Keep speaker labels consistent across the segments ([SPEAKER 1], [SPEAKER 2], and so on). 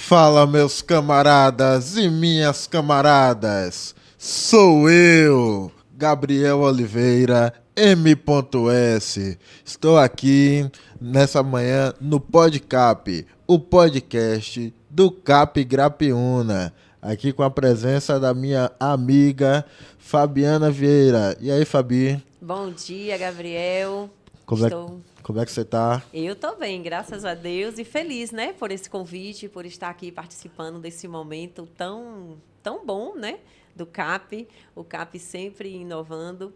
[SPEAKER 1] Fala, meus camaradas e minhas camaradas. Sou eu, Gabriel Oliveira, M.S. Estou aqui nessa manhã no Podcap, o podcast do Cap Grapiúna. Aqui com a presença da minha amiga Fabiana Vieira. E aí, Fabi?
[SPEAKER 2] Bom dia, Gabriel.
[SPEAKER 1] Como é que você tá?
[SPEAKER 2] Eu tô bem, graças a Deus, e feliz, né, por esse convite, por estar aqui participando desse momento tão bom, né, do CAP. O CAP sempre inovando.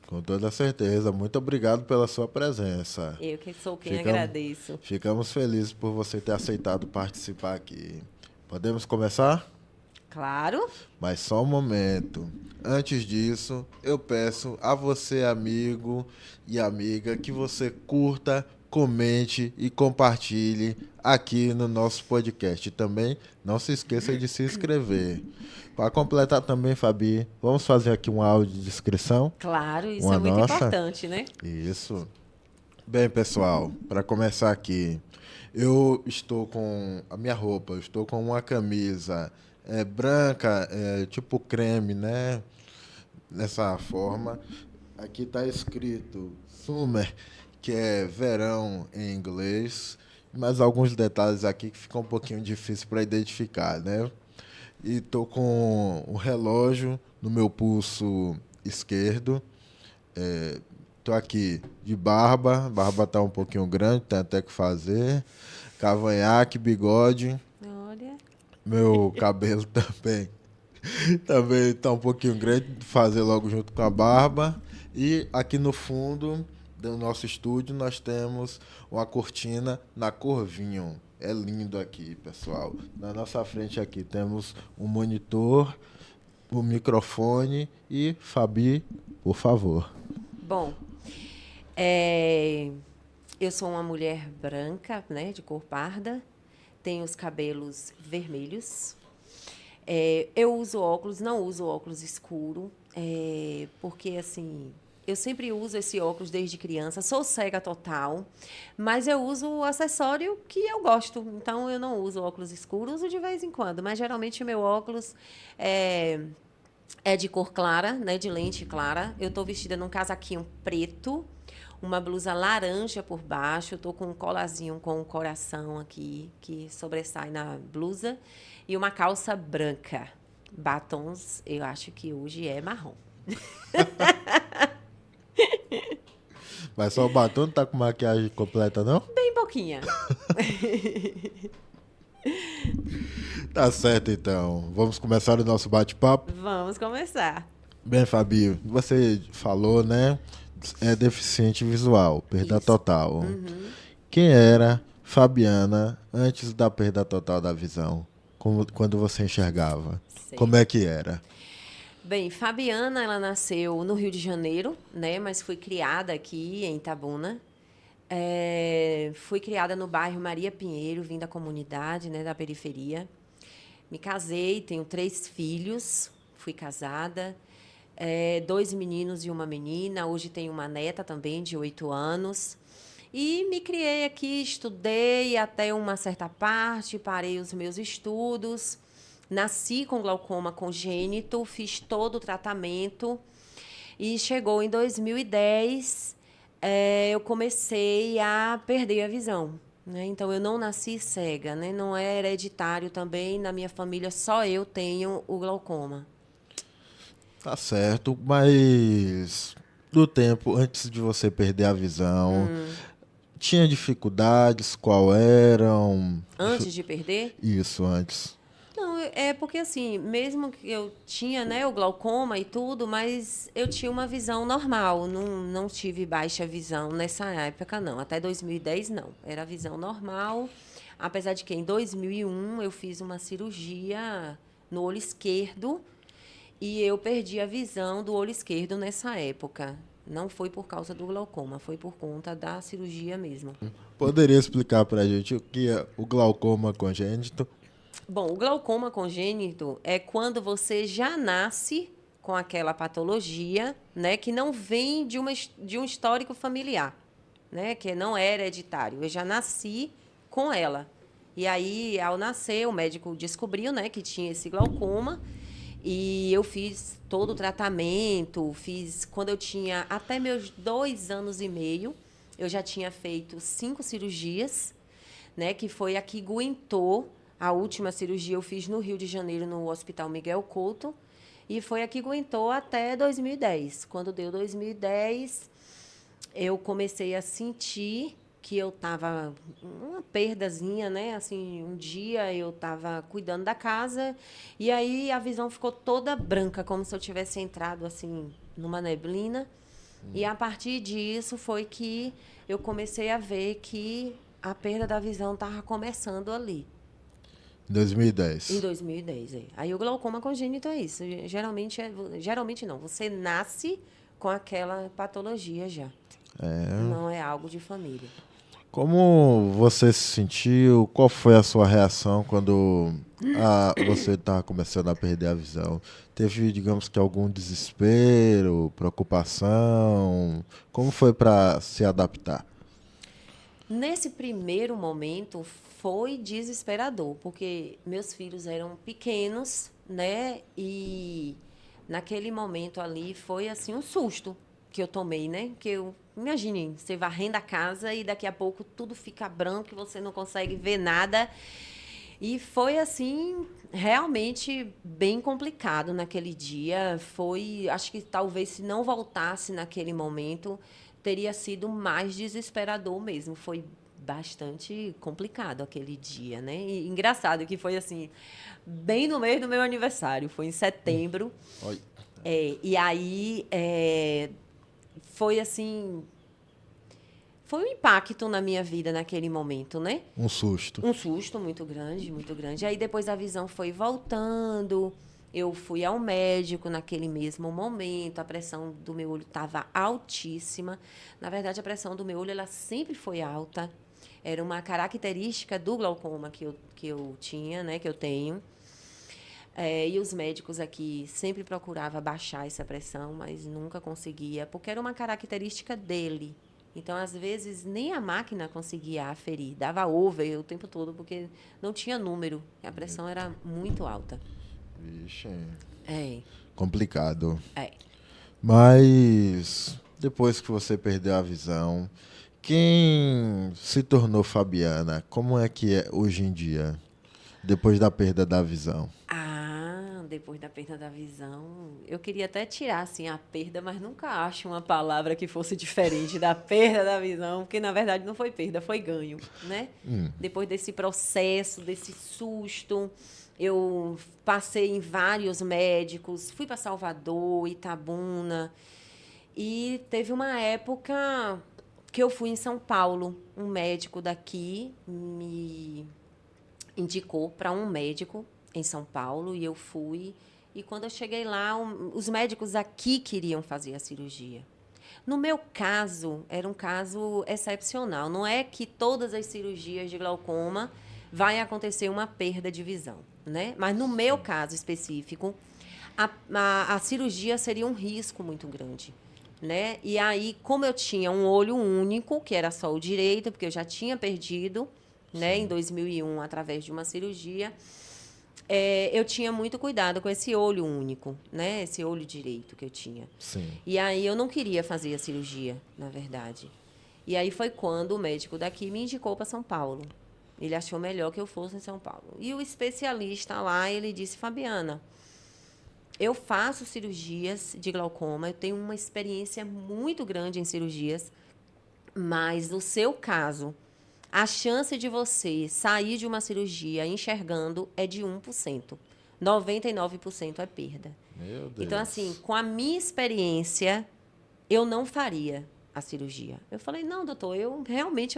[SPEAKER 1] Com toda certeza. Muito obrigado pela sua presença.
[SPEAKER 2] Eu que sou quem
[SPEAKER 1] Ficamos,
[SPEAKER 2] agradeço.
[SPEAKER 1] ficamos felizes por você ter aceitado participar aqui. Podemos começar?
[SPEAKER 2] Claro.
[SPEAKER 1] Mas só um momento. Antes disso, eu peço a você, amigo e amiga, que você curta, comente e compartilhe aqui no nosso podcast. E também não se esqueça de se inscrever. Para completar também, Fabi, vamos fazer aqui um áudio de inscrição?
[SPEAKER 2] Claro, isso
[SPEAKER 1] Uma
[SPEAKER 2] é muito
[SPEAKER 1] nossa?
[SPEAKER 2] importante, né?
[SPEAKER 1] Isso. Bem, pessoal, para começar aqui, eu estou com a minha roupa, eu estou com uma camisa branca, tipo creme, né? Nessa forma. Aqui está escrito Summer, que é verão em inglês, mas alguns detalhes aqui que ficam um pouquinho difícil para identificar, né? E estou com o relógio no meu pulso esquerdo. Tô aqui de barba tá um pouquinho grande, tem até que fazer. Cavanhaque, bigode.
[SPEAKER 2] Olha.
[SPEAKER 1] Meu cabelo também tá um pouquinho grande, fazer logo junto com a barba. E aqui no fundo do nosso estúdio nós temos uma cortina na cor vinho. É lindo aqui, pessoal. Na nossa frente aqui temos um monitor, um microfone e Fabi, por favor.
[SPEAKER 2] Bom, eu sou uma mulher branca, né, de cor parda, tenho os cabelos vermelhos. Eu uso óculos, não uso óculos escuro, porque, assim, eu sempre uso esse óculos desde criança. Sou cega total, mas eu uso o acessório que eu gosto. Então, eu não uso óculos escuros, uso de vez em quando. Mas, geralmente, o meu óculos é de cor clara, né, de lente clara. Eu estou vestida num casaquinho preto, uma blusa laranja por baixo. Estou com um colazinho com um coração aqui, que sobressai na blusa. E uma calça branca. Batons, eu acho que hoje é marrom.
[SPEAKER 1] Mas só o batom não tá com maquiagem completa, não?
[SPEAKER 2] Bem pouquinha.
[SPEAKER 1] Tá certo, então. Vamos começar o nosso bate-papo?
[SPEAKER 2] Vamos começar.
[SPEAKER 1] Bem, Fabi, você falou, né? É deficiente visual, perda
[SPEAKER 2] Isso.
[SPEAKER 1] total. Quem era Fabiana antes da perda total da visão? Quando você enxergava? Como é
[SPEAKER 2] Certo.
[SPEAKER 1] que era?
[SPEAKER 2] Bem, Fabiana, ela nasceu no Rio de Janeiro, né? Mas foi criada aqui em Itabuna. Fui criada no bairro Maria Pinheiro, vim da comunidade, né, da periferia. Me casei, tenho 3 filhos, fui casada, 2 meninos e uma menina. Hoje tenho uma neta também, de 8 anos. E me criei aqui, estudei até uma certa parte, parei os meus estudos. Nasci com glaucoma congênito, fiz todo o tratamento. E chegou em 2010, eu comecei a perder a visão, né? Então, eu não nasci cega, né? Não é hereditário também. Na minha família, só eu tenho o glaucoma.
[SPEAKER 1] Tá certo, mas do tempo antes de você perder a visão, tinha dificuldades? Qual eram?
[SPEAKER 2] Antes de perder,
[SPEAKER 1] Isso, antes.
[SPEAKER 2] não, é porque assim, mesmo que eu tinha, né, o glaucoma e tudo, mas eu tinha uma visão normal, não tive baixa visão nessa época, não. Até 2010, não. Era visão normal, apesar de que em 2001 eu fiz uma cirurgia no olho esquerdo e eu perdi a visão do olho esquerdo nessa época. Não foi por causa do glaucoma, foi por conta da cirurgia mesmo.
[SPEAKER 1] Poderia explicar pra gente o que é o glaucoma congênito?
[SPEAKER 2] Bom, o glaucoma congênito é quando você já nasce com aquela patologia, né, que não vem de um histórico familiar, né, que não é hereditário. Eu já nasci com ela. E aí, ao nascer, o médico descobriu, né, que tinha esse glaucoma. E eu fiz todo o tratamento, fiz quando eu tinha até meus 2 anos e meio, eu já tinha feito 5 cirurgias, né? Que foi a que aguentou. A última cirurgia eu fiz no Rio de Janeiro, no Hospital Miguel Couto, e foi a que aguentou até 2010. Quando deu 2010, eu comecei a sentir que eu estava uma perdazinha, né? Assim, um dia eu estava cuidando da casa e aí a visão ficou toda branca, como se eu tivesse entrado assim numa neblina. E a partir disso foi que eu comecei a ver que a perda da visão estava começando ali.
[SPEAKER 1] Em
[SPEAKER 2] Em
[SPEAKER 1] 2010.
[SPEAKER 2] 2010, é. Aí o glaucoma congênito é isso. Geralmente, geralmente não. Você nasce com aquela patologia já. Não é algo de família.
[SPEAKER 1] Como você se sentiu? Qual foi a sua reação quando você estava começando a perder a visão? Teve, digamos que, algum desespero, preocupação? Como foi para se adaptar?
[SPEAKER 2] Nesse primeiro momento foi desesperador, porque meus filhos eram pequenos, né? E naquele momento ali foi assim um susto que eu tomei, né? Que eu imagine, você varrendo a casa e daqui a pouco tudo fica branco e você não consegue ver nada. E foi assim realmente bem complicado naquele dia. Foi, acho que talvez se não voltasse naquele momento, teria sido mais desesperador mesmo. Foi bastante complicado aquele dia, né? E engraçado que foi assim, bem no mês do meu aniversário, foi em setembro.
[SPEAKER 1] Oi.
[SPEAKER 2] E aí foi assim, foi um impacto na minha vida naquele momento, né?
[SPEAKER 1] Um susto.
[SPEAKER 2] Um susto muito grande, muito grande. Aí depois a visão foi voltando. Eu fui ao médico naquele mesmo momento. A pressão do meu olho estava altíssima. Na verdade, a pressão do meu olho ela sempre foi alta. Era uma característica do glaucoma que eu tinha, né? Que eu tenho. E os médicos aqui sempre procuravam baixar essa pressão, mas nunca conseguia, porque era uma característica dele. Então, às vezes, nem a máquina conseguia aferir. Dava over o tempo todo, porque não tinha número. A pressão era muito alta.
[SPEAKER 1] Vixe,
[SPEAKER 2] É,
[SPEAKER 1] complicado.
[SPEAKER 2] é.
[SPEAKER 1] Mas depois que você perdeu a visão, quem se tornou Fabiana? Como é que é hoje em dia, depois da perda da visão?
[SPEAKER 2] Depois da perda da visão, eu queria até tirar assim a perda, mas nunca acho uma palavra que fosse diferente da perda da visão, porque na verdade não foi perda, foi ganho, né? Depois desse processo, desse susto, eu passei em vários médicos, fui para Salvador, Itabuna, e teve uma época que eu fui em São Paulo, um médico daqui me indicou para um médico em São Paulo e eu fui. E quando eu cheguei lá, os médicos aqui queriam fazer a cirurgia. No meu caso, era um caso excepcional. Não é que todas as cirurgias de glaucoma vai acontecer uma perda de visão, né? Mas no meu caso específico, a cirurgia seria um risco muito grande, né? E aí, como eu tinha um olho único, que era só o direito, porque eu já tinha perdido, né, em 2001, através de uma cirurgia, eu tinha muito cuidado com esse olho único, né? Esse olho direito que eu tinha.
[SPEAKER 1] Sim.
[SPEAKER 2] E aí eu não queria fazer a cirurgia, na verdade. E aí foi quando o médico daqui me indicou para São Paulo. Ele achou melhor que eu fosse em São Paulo. E o especialista lá, ele disse, Fabiana, eu faço cirurgias de glaucoma, eu tenho uma experiência muito grande em cirurgias, mas no seu caso, a chance de você sair de uma cirurgia enxergando é de 1%. 99% é perda.
[SPEAKER 1] Meu Deus.
[SPEAKER 2] Então, assim, com a minha experiência, eu não faria a cirurgia. Eu falei, não, doutor, eu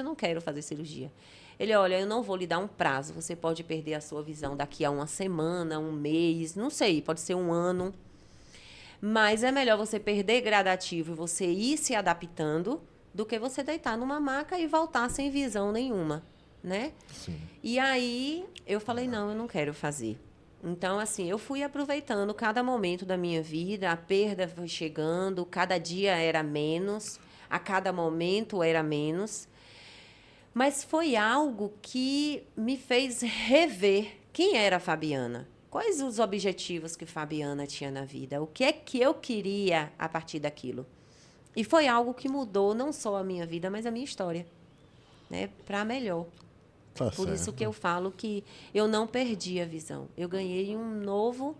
[SPEAKER 2] não quero fazer cirurgia. Ele, olha, eu não vou lhe dar um prazo. Você pode perder a sua visão daqui a uma semana, um mês, não sei, pode ser um ano. Mas é melhor você perder gradativo e você ir se adaptando do que você deitar numa maca e voltar sem visão nenhuma, né?
[SPEAKER 1] Sim.
[SPEAKER 2] E aí eu falei, não, eu não quero fazer. Então, assim, eu fui aproveitando cada momento da minha vida, a perda foi chegando, cada dia era menos, a cada momento era menos. Mas foi algo que me fez rever quem era a Fabiana. Quais os objetivos que Fabiana tinha na vida? O que é que eu queria a partir daquilo? E foi algo que mudou não só a minha vida, mas a minha história, né? Para melhor.
[SPEAKER 1] Tá
[SPEAKER 2] Por isso que
[SPEAKER 1] certo.
[SPEAKER 2] eu falo que eu não perdi a visão. Eu ganhei um novo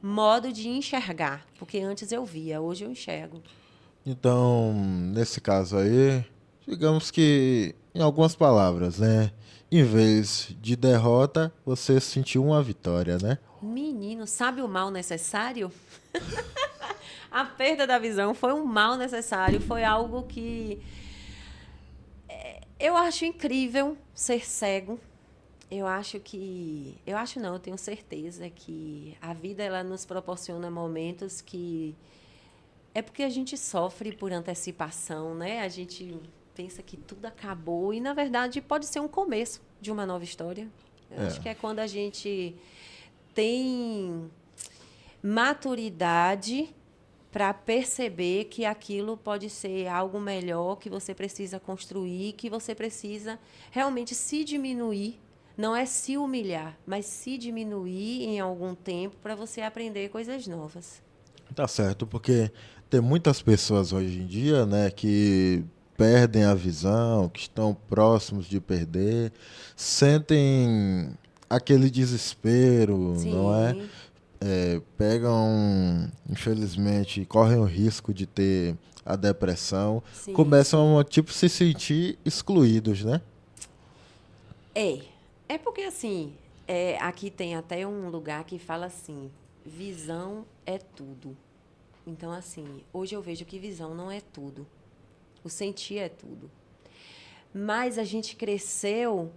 [SPEAKER 2] modo de enxergar, porque antes eu via, hoje eu enxergo.
[SPEAKER 1] Então, nesse caso aí, digamos que, em algumas palavras, né? Em vez de derrota, você sentiu uma vitória, né?
[SPEAKER 2] Menino, sabe o mal necessário? A perda da visão foi um mal necessário, foi algo que eu acho incrível ser cego. Eu acho não, eu tenho certeza que a vida ela nos proporciona momentos que é porque a gente sofre por antecipação, né? A gente pensa que tudo acabou e na verdade pode ser um começo de uma nova história. Eu
[SPEAKER 1] É,
[SPEAKER 2] acho que é quando a gente tem maturidade para perceber que aquilo pode ser algo melhor, que você precisa construir, que você precisa realmente se diminuir. Não é se humilhar, mas se diminuir em algum tempo para você aprender coisas novas.
[SPEAKER 1] tá certo, porque tem muitas pessoas hoje em dia, né, que perdem a visão, que estão próximos de perder, sentem aquele desespero, não é?
[SPEAKER 2] Sim,
[SPEAKER 1] Pegam, infelizmente, correm o risco de ter a depressão,
[SPEAKER 2] sim, sim.
[SPEAKER 1] começam a tipo se sentir excluídos, né?
[SPEAKER 2] É. É porque, assim, aqui tem até um lugar que fala assim: visão é tudo. Então, assim, hoje eu vejo que visão não é tudo. O sentir é tudo. Mas a gente cresceu.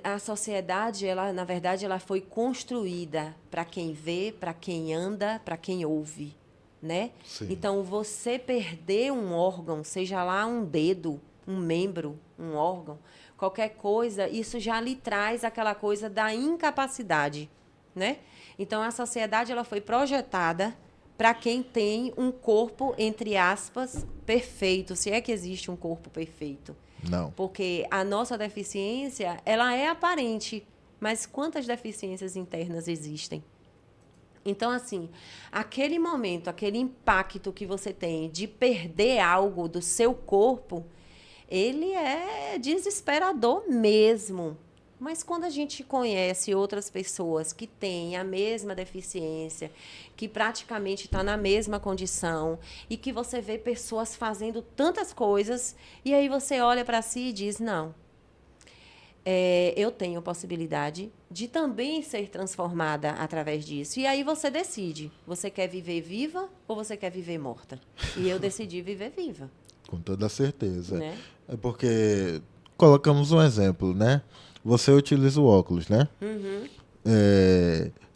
[SPEAKER 2] A sociedade, ela, na verdade, ela foi construída para quem vê, para quem anda, para quem ouve, né?
[SPEAKER 1] Sim.
[SPEAKER 2] Então, você perder um órgão, seja lá um dedo, um membro, um órgão, qualquer coisa, isso já lhe traz aquela coisa da incapacidade, né? Então, a sociedade ela foi projetada para quem tem um corpo, entre aspas, perfeito, se é que existe um corpo perfeito.
[SPEAKER 1] Não.
[SPEAKER 2] Porque a nossa deficiência, ela é aparente, mas quantas deficiências internas existem? Então, assim, aquele momento, aquele impacto que você tem de perder algo do seu corpo, ele é desesperador mesmo. Mas quando a gente conhece outras pessoas que têm a mesma deficiência, que praticamente está na mesma condição, e que você vê pessoas fazendo tantas coisas, e aí você olha para si e diz: não, eu tenho possibilidade de também ser transformada através disso. E aí você decide: você quer viver viva ou você quer viver morta? E eu decidi viver viva,
[SPEAKER 1] Com toda certeza.
[SPEAKER 2] né?
[SPEAKER 1] É porque colocamos um exemplo, né? Você utiliza o óculos, né?
[SPEAKER 2] Uhum.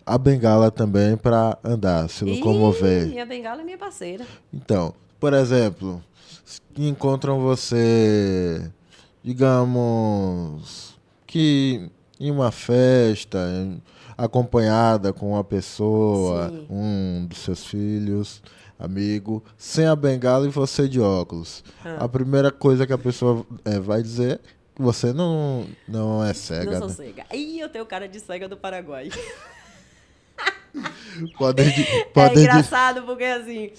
[SPEAKER 1] A bengala também para andar, se locomover.
[SPEAKER 2] E a bengala é minha parceira.
[SPEAKER 1] Então, por exemplo, se encontram você, digamos, que em uma festa, acompanhada com uma pessoa,
[SPEAKER 2] Sim.
[SPEAKER 1] um dos seus filhos, amigo, sem a bengala e você de óculos. A
[SPEAKER 2] Ah,
[SPEAKER 1] primeira coisa que a pessoa vai dizer é que você não é
[SPEAKER 2] não
[SPEAKER 1] cega,
[SPEAKER 2] sou
[SPEAKER 1] né?
[SPEAKER 2] cega. Ih, eu tenho cara de cega do Paraguai. É
[SPEAKER 1] Podem,
[SPEAKER 2] engraçado porque, assim,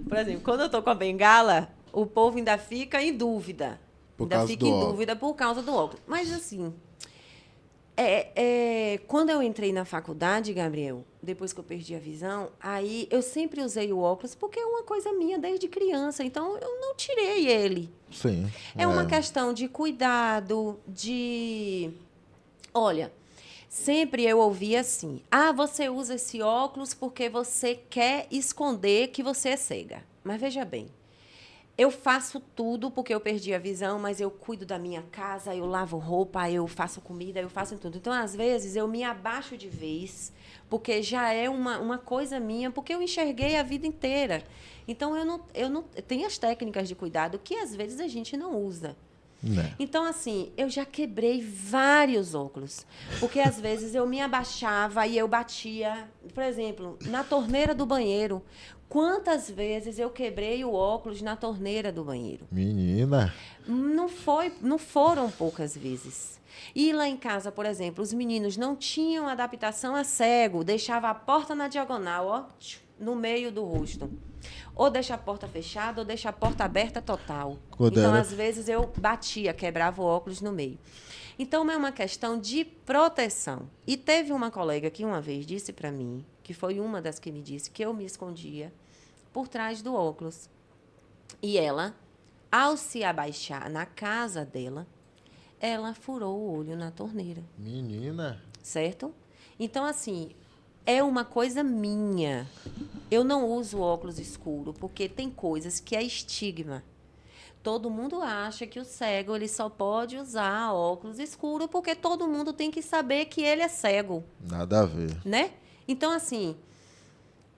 [SPEAKER 2] por exemplo, quando eu tô com a bengala, o povo ainda fica em dúvida.
[SPEAKER 1] por
[SPEAKER 2] Ainda
[SPEAKER 1] causa
[SPEAKER 2] fica
[SPEAKER 1] do
[SPEAKER 2] em
[SPEAKER 1] óculos.
[SPEAKER 2] dúvida por causa do óculos. Mas, assim, quando eu entrei na faculdade, Gabriel, depois que eu perdi a visão, aí eu sempre usei o óculos porque é uma coisa minha desde criança. Então, eu não tirei ele.
[SPEAKER 1] Sim,
[SPEAKER 2] É uma questão de cuidado, de. Olha, sempre eu ouvi assim: ah, você usa esse óculos porque você quer esconder que você é cega. Mas veja bem, eu faço tudo porque eu perdi a visão, mas eu cuido da minha casa, eu lavo roupa, eu faço comida, eu faço tudo. Então, às vezes, eu me abaixo de vez, porque já é uma coisa minha, porque eu enxerguei a vida inteira. Então, eu não. Tem as técnicas de cuidado que às vezes a gente não usa.
[SPEAKER 1] Né?
[SPEAKER 2] Então, assim, eu já quebrei vários óculos. Porque, às vezes, eu me abaixava e eu batia. Por exemplo, na torneira do banheiro. Quantas vezes eu quebrei o óculos na torneira do banheiro?
[SPEAKER 1] Menina.
[SPEAKER 2] Não foram poucas vezes. E lá em casa, por exemplo, os meninos não tinham adaptação a cego, deixava a porta na diagonal, ó, no meio do rosto. Ou deixa a porta fechada, ou deixa a porta aberta total.
[SPEAKER 1] Quando
[SPEAKER 2] Então,
[SPEAKER 1] era-
[SPEAKER 2] às vezes, eu batia, quebrava o óculos no meio. Então, é uma questão de proteção. E teve uma colega que uma vez disse para mim, que foi uma das que me disse, que eu me escondia por trás do óculos. E ela, ao se abaixar na casa dela, ela furou o olho na torneira,
[SPEAKER 1] Menina.
[SPEAKER 2] certo? Então, assim, é uma coisa minha. Eu não uso óculos escuro porque tem coisas que é estigma. Todo mundo acha que o cego ele só pode usar óculos escuro porque todo mundo tem que saber que ele é cego,
[SPEAKER 1] Nada a ver.
[SPEAKER 2] né? Então, assim,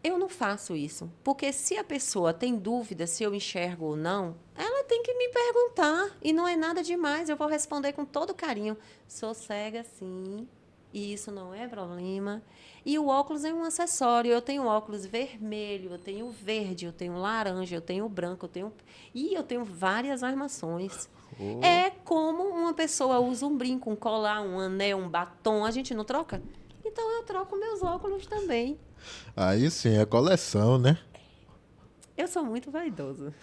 [SPEAKER 2] eu não faço isso, porque se a pessoa tem dúvida se eu enxergo ou não, ela tem que me perguntar. E não é nada demais, eu vou responder com todo carinho. Sou cega, sim, e isso não é problema. E o óculos é um acessório. Eu tenho óculos vermelho, eu tenho verde, eu tenho laranja, eu tenho branco, eu tenho várias armações.
[SPEAKER 1] Oh.
[SPEAKER 2] É como uma pessoa usa um brinco, um colar, um anel, um batom. A gente não troca? Então eu troco meus óculos também.
[SPEAKER 1] Aí sim, é coleção, né?
[SPEAKER 2] Eu sou muito vaidoso.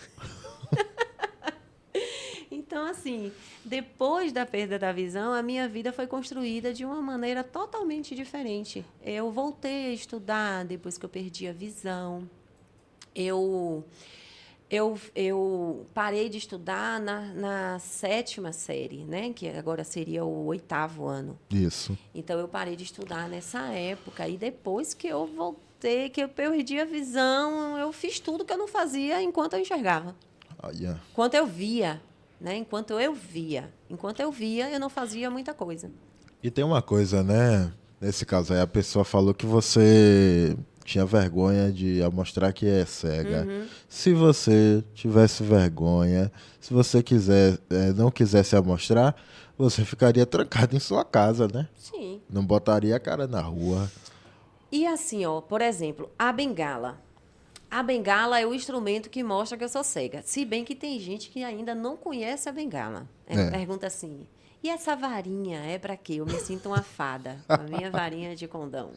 [SPEAKER 2] Então, assim, depois da perda da visão, a minha vida foi construída de uma maneira totalmente diferente. Eu voltei a estudar depois que eu perdi a visão. Eu parei de estudar na sétima série, né? Que agora seria o oitavo ano.
[SPEAKER 1] Isso.
[SPEAKER 2] Então, eu parei de estudar nessa época. E depois que eu voltei, que eu perdi a visão, eu fiz tudo que eu não fazia enquanto eu enxergava.
[SPEAKER 1] Olha.
[SPEAKER 2] Enquanto eu via, né? Enquanto eu via. Enquanto eu via, eu não fazia muita coisa.
[SPEAKER 1] E tem uma coisa, né? Nesse caso aí, a pessoa falou que você tinha vergonha de mostrar que é cega. Se você tivesse vergonha, se você não quisesse mostrar, você ficaria trancado em sua casa, né?
[SPEAKER 2] Sim.
[SPEAKER 1] Não botaria a cara na rua.
[SPEAKER 2] E assim, ó, por exemplo, a bengala. A bengala é o instrumento que mostra que eu sou cega. Se bem que tem gente que ainda não conhece a bengala.
[SPEAKER 1] É.
[SPEAKER 2] Pergunta assim: e essa varinha é para quê? Eu me sinto uma fada com a minha varinha de condão.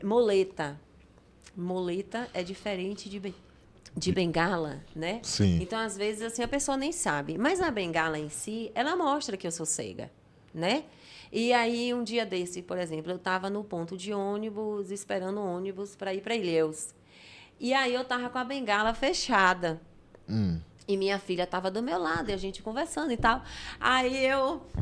[SPEAKER 2] Moleta. Moleta é diferente de bengala, né?
[SPEAKER 1] Sim.
[SPEAKER 2] Então, às vezes, assim, a pessoa nem sabe. Mas a bengala em si, ela mostra que eu sou cega, né? E aí, um dia desse, por exemplo, eu estava no ponto de ônibus, esperando o ônibus para ir para Ilhéus. E aí, eu estava com a bengala fechada. E minha filha estava do meu lado, e a gente conversando e tal.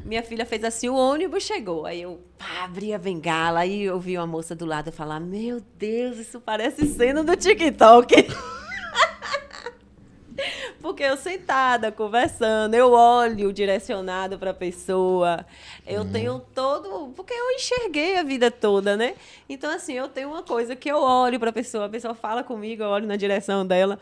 [SPEAKER 2] Minha filha fez assim, o ônibus chegou. Aí eu abri a bengala, aí eu vi uma moça do lado falar, meu Deus, isso parece cena do TikTok. Porque eu sentada, conversando, eu olho direcionado para a pessoa. Eu tenho todo... Porque eu enxerguei a vida toda, né? Então, assim, eu tenho uma coisa que eu olho para a pessoa fala comigo, eu olho na direção dela.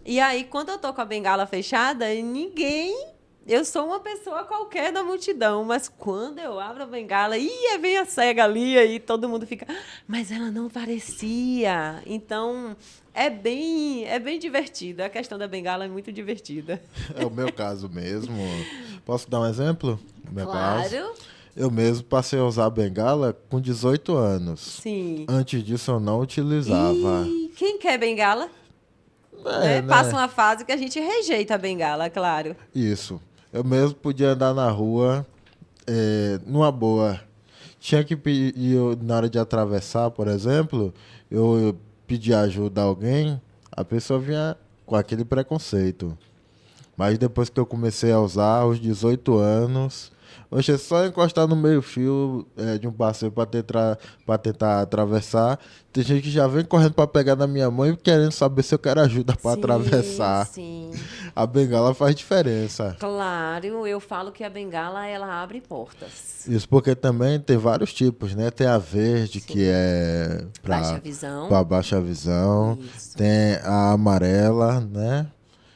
[SPEAKER 2] E aí, quando eu tô com a bengala fechada, ninguém... Eu sou uma pessoa qualquer da multidão, mas quando eu abro a bengala, vem a cega ali, aí todo mundo fica... Mas ela não parecia. Então... É bem divertida. A questão da bengala é muito divertida.
[SPEAKER 1] É o meu caso mesmo. Posso dar um exemplo? No meu
[SPEAKER 2] Claro.
[SPEAKER 1] caso, eu mesmo passei a usar a bengala com 18 anos.
[SPEAKER 2] Sim.
[SPEAKER 1] Antes disso, eu não utilizava.
[SPEAKER 2] E quem quer bengala?
[SPEAKER 1] Né?
[SPEAKER 2] Passa uma fase que a gente rejeita a bengala, claro.
[SPEAKER 1] Isso. Eu mesmo podia andar na rua numa boa. Tinha que pedir, na hora de atravessar, por exemplo, eu pedir ajuda a alguém, a pessoa vinha com aquele preconceito. Mas depois que eu comecei a usar, aos 18 anos, hoje é só encostar no meio-fio de um passeio para tentar atravessar. Tem gente que já vem correndo para pegar na minha mão e querendo saber se eu quero ajuda para atravessar.
[SPEAKER 2] Sim.
[SPEAKER 1] A bengala faz diferença.
[SPEAKER 2] Claro, eu falo que a bengala, ela abre portas.
[SPEAKER 1] Isso porque também tem vários tipos, né? Tem a verde, sim, que é
[SPEAKER 2] baixa visão.
[SPEAKER 1] Para baixa visão.
[SPEAKER 2] Isso.
[SPEAKER 1] Tem a amarela, né?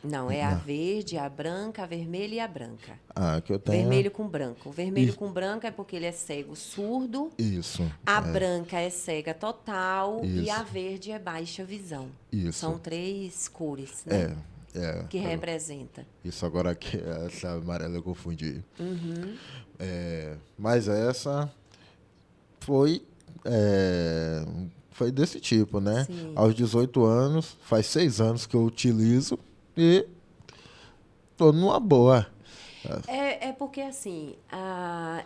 [SPEAKER 2] Não, é a verde, a branca, a vermelha e a branca.
[SPEAKER 1] Ah, que eu tenho...
[SPEAKER 2] Vermelho com branco. O vermelho com branco é porque ele é cego surdo.
[SPEAKER 1] Isso.
[SPEAKER 2] A branca é cega total e a
[SPEAKER 1] Isso.
[SPEAKER 2] verde é baixa visão.
[SPEAKER 1] Isso.
[SPEAKER 2] São 3 cores, né? Que representa.
[SPEAKER 1] Isso agora aqui, essa amarela eu confundi. Mas essa foi desse tipo, né?
[SPEAKER 2] Sim.
[SPEAKER 1] Aos 18 anos, faz 6 anos que eu utilizo e tô numa boa.
[SPEAKER 2] É porque, assim,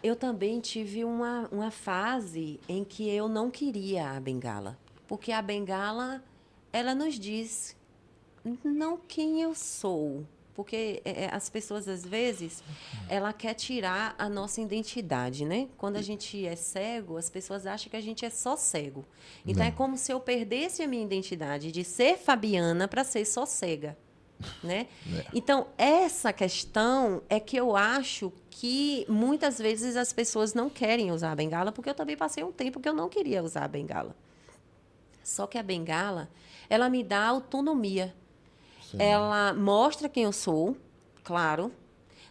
[SPEAKER 2] eu também tive uma fase em que eu não queria a bengala. Porque a bengala, ela nos diz não quem eu sou. Porque as pessoas, às vezes, ela quer tirar a nossa identidade, né? Quando a gente é cego, as pessoas acham que a gente é só cego. Então, é como se eu perdesse a minha identidade de ser Fabiana para ser só cega. Né? Então, essa questão é que eu acho que muitas vezes as pessoas não querem usar a bengala, porque eu também passei um tempo que eu não queria usar a bengala. Só que a bengala, ela me dá autonomia.
[SPEAKER 1] Sim.
[SPEAKER 2] Ela mostra quem eu sou, claro,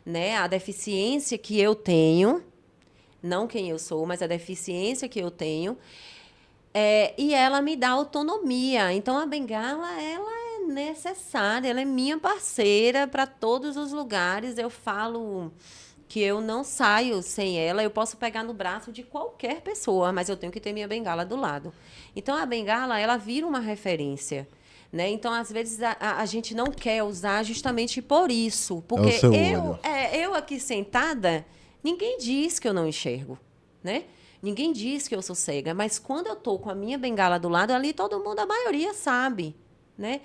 [SPEAKER 2] né? A deficiência que eu tenho, não quem eu sou, mas a deficiência que eu tenho. E ela me dá autonomia. Então, a bengala, ela é necessária, ela é minha parceira para todos os lugares. Eu falo que eu não saio sem ela. Eu posso pegar no braço de qualquer pessoa, mas eu tenho que ter minha bengala do lado. Então, a bengala, ela vira uma referência. Né? Então, às vezes, a gente não quer usar justamente por isso. Porque
[SPEAKER 1] o seu olho.
[SPEAKER 2] eu aqui sentada, ninguém diz que eu não enxergo, né? Ninguém diz que eu sou cega, mas quando eu estou com a minha bengala do lado, ali todo mundo, a maioria sabe, né?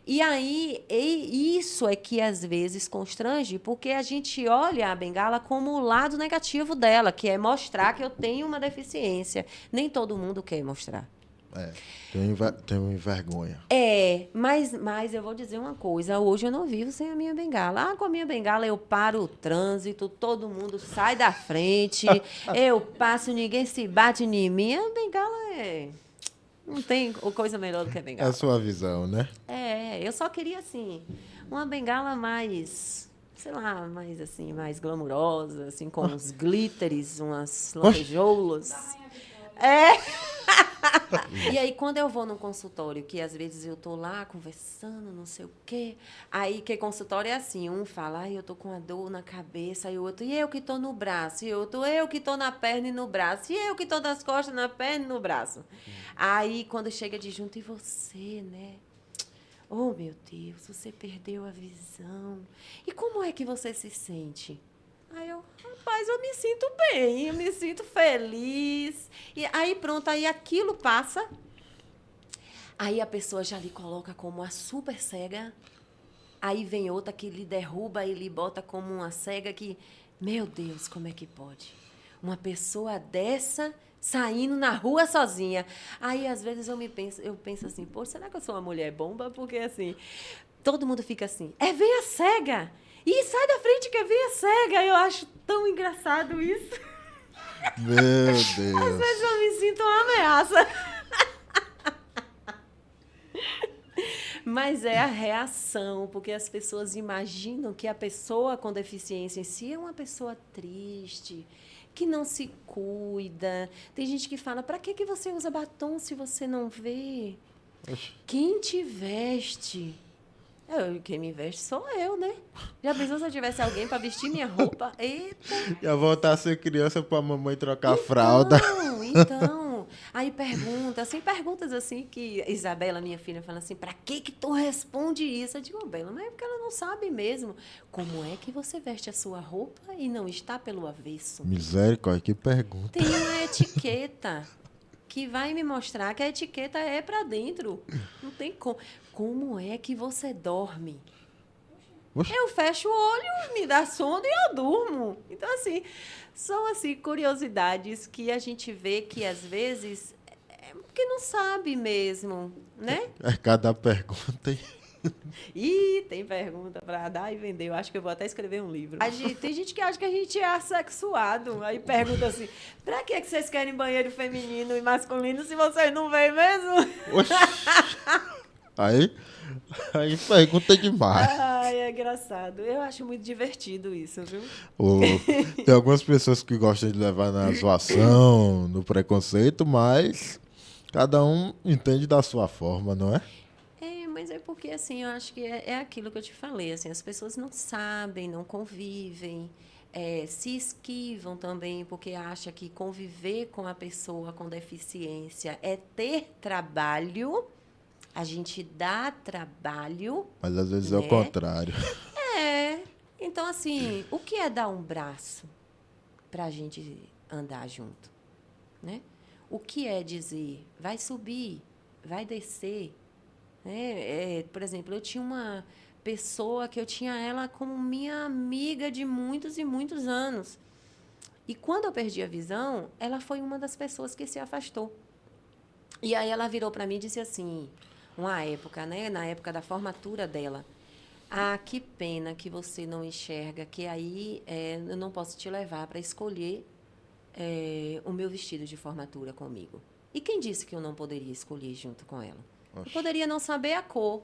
[SPEAKER 2] E aí, isso é que às vezes constrange, porque a gente olha a bengala como o lado negativo dela, que é mostrar que eu tenho uma deficiência. Nem todo mundo quer mostrar.
[SPEAKER 1] Tenho vergonha.
[SPEAKER 2] Mas eu vou dizer uma coisa. Hoje eu não vivo sem a minha bengala. Com a minha bengala eu paro o trânsito, todo mundo sai da frente, eu passo, ninguém se bate em mim. A bengala não tem coisa melhor do que a bengala.
[SPEAKER 1] É a sua visão, né?
[SPEAKER 2] Eu só queria, assim, uma bengala mais, sei lá, mais assim, mais glamurosa, assim, com uns glitters, umas lantejoulas. E aí, quando eu vou no consultório, que às vezes eu tô lá conversando, não sei o quê, aí que consultório é assim, um fala, eu tô com a dor na cabeça, e o outro, e eu que tô no braço, e o outro, eu que tô na perna e no braço, e eu que tô nas costas, na perna e no braço. Aí, quando chega de junto, e você, né? Oh, meu Deus, você perdeu a visão. E como é que você se sente? Aí rapaz, eu me sinto bem, eu me sinto feliz. E aí, pronto, aí aquilo passa. Aí a pessoa já lhe coloca como a super cega. Aí vem outra que lhe derruba e lhe bota como uma cega que... Meu Deus, como é que pode? Uma pessoa dessa saindo na rua sozinha. Aí, às vezes, eu penso assim, pô, será que eu sou uma mulher bomba? Porque, assim, todo mundo fica assim, veia cega! Ih, sai da frente que é veia cega! Eu acho tão engraçado isso.
[SPEAKER 1] Meu Deus.
[SPEAKER 2] Às vezes eu me sinto uma ameaça. Mas é a reação, porque as pessoas imaginam que a pessoa com deficiência em si é uma pessoa triste, que não se cuida. Tem gente que fala, para que você usa batom se você não vê?
[SPEAKER 1] Oxi.
[SPEAKER 2] Quem te veste? Quem me veste sou eu, né? Já pensou se eu tivesse alguém para vestir minha roupa? Eita!
[SPEAKER 1] Ia voltar a ser criança pra mamãe trocar a fralda.
[SPEAKER 2] Então. Aí perguntas assim que Isabela, minha filha, fala assim, pra que tu responde isso? Eu digo, Bela, mas é porque ela não sabe mesmo. Como é que você veste a sua roupa e não está pelo avesso?
[SPEAKER 1] Misericórdia, que pergunta.
[SPEAKER 2] Tem uma etiqueta que vai me mostrar que a etiqueta é pra dentro. Não tem como. Como é que você dorme?
[SPEAKER 1] Oxi.
[SPEAKER 2] Eu fecho o olho, me dá sono e eu durmo. Então, assim, são assim, curiosidades que a gente vê que, às vezes, porque não sabe mesmo, né?
[SPEAKER 1] Cada pergunta.
[SPEAKER 2] Ih, tem pergunta para dar e vender. Eu acho que eu vou até escrever um livro. Tem gente que acha que a gente é assexuado. Aí pergunta assim, pra que vocês querem banheiro feminino e masculino se vocês não veem mesmo?
[SPEAKER 1] Oxi. Aí, aí pergunta demais.
[SPEAKER 2] Ai, é engraçado. Eu acho muito divertido isso, viu?
[SPEAKER 1] Ô, tem algumas pessoas que gostam de levar na zoação, no preconceito, mas cada um entende da sua forma, não é?
[SPEAKER 2] É, mas é porque, assim, eu acho que é aquilo que eu te falei, assim, as pessoas não sabem, não convivem, se esquivam também, porque acham que conviver com a pessoa com deficiência é ter trabalho, a gente dá trabalho,
[SPEAKER 1] Mas às vezes é o
[SPEAKER 2] né?
[SPEAKER 1] contrário.
[SPEAKER 2] É. Então, assim, o que é dar um braço para a gente andar junto, né? O que é dizer, vai subir, vai descer, né? Por exemplo, eu tinha uma pessoa que eu tinha ela como minha amiga de muitos e muitos anos. E quando eu perdi a visão, ela foi uma das pessoas que se afastou. E aí ela virou para mim e disse assim, uma época, né, na época da formatura dela, ah, que pena que você não enxerga, que aí eu não posso te levar para escolher o meu vestido de formatura comigo. E quem disse que eu não poderia escolher junto com ela? Eu
[SPEAKER 1] Oxe.
[SPEAKER 2] poderia não saber a cor,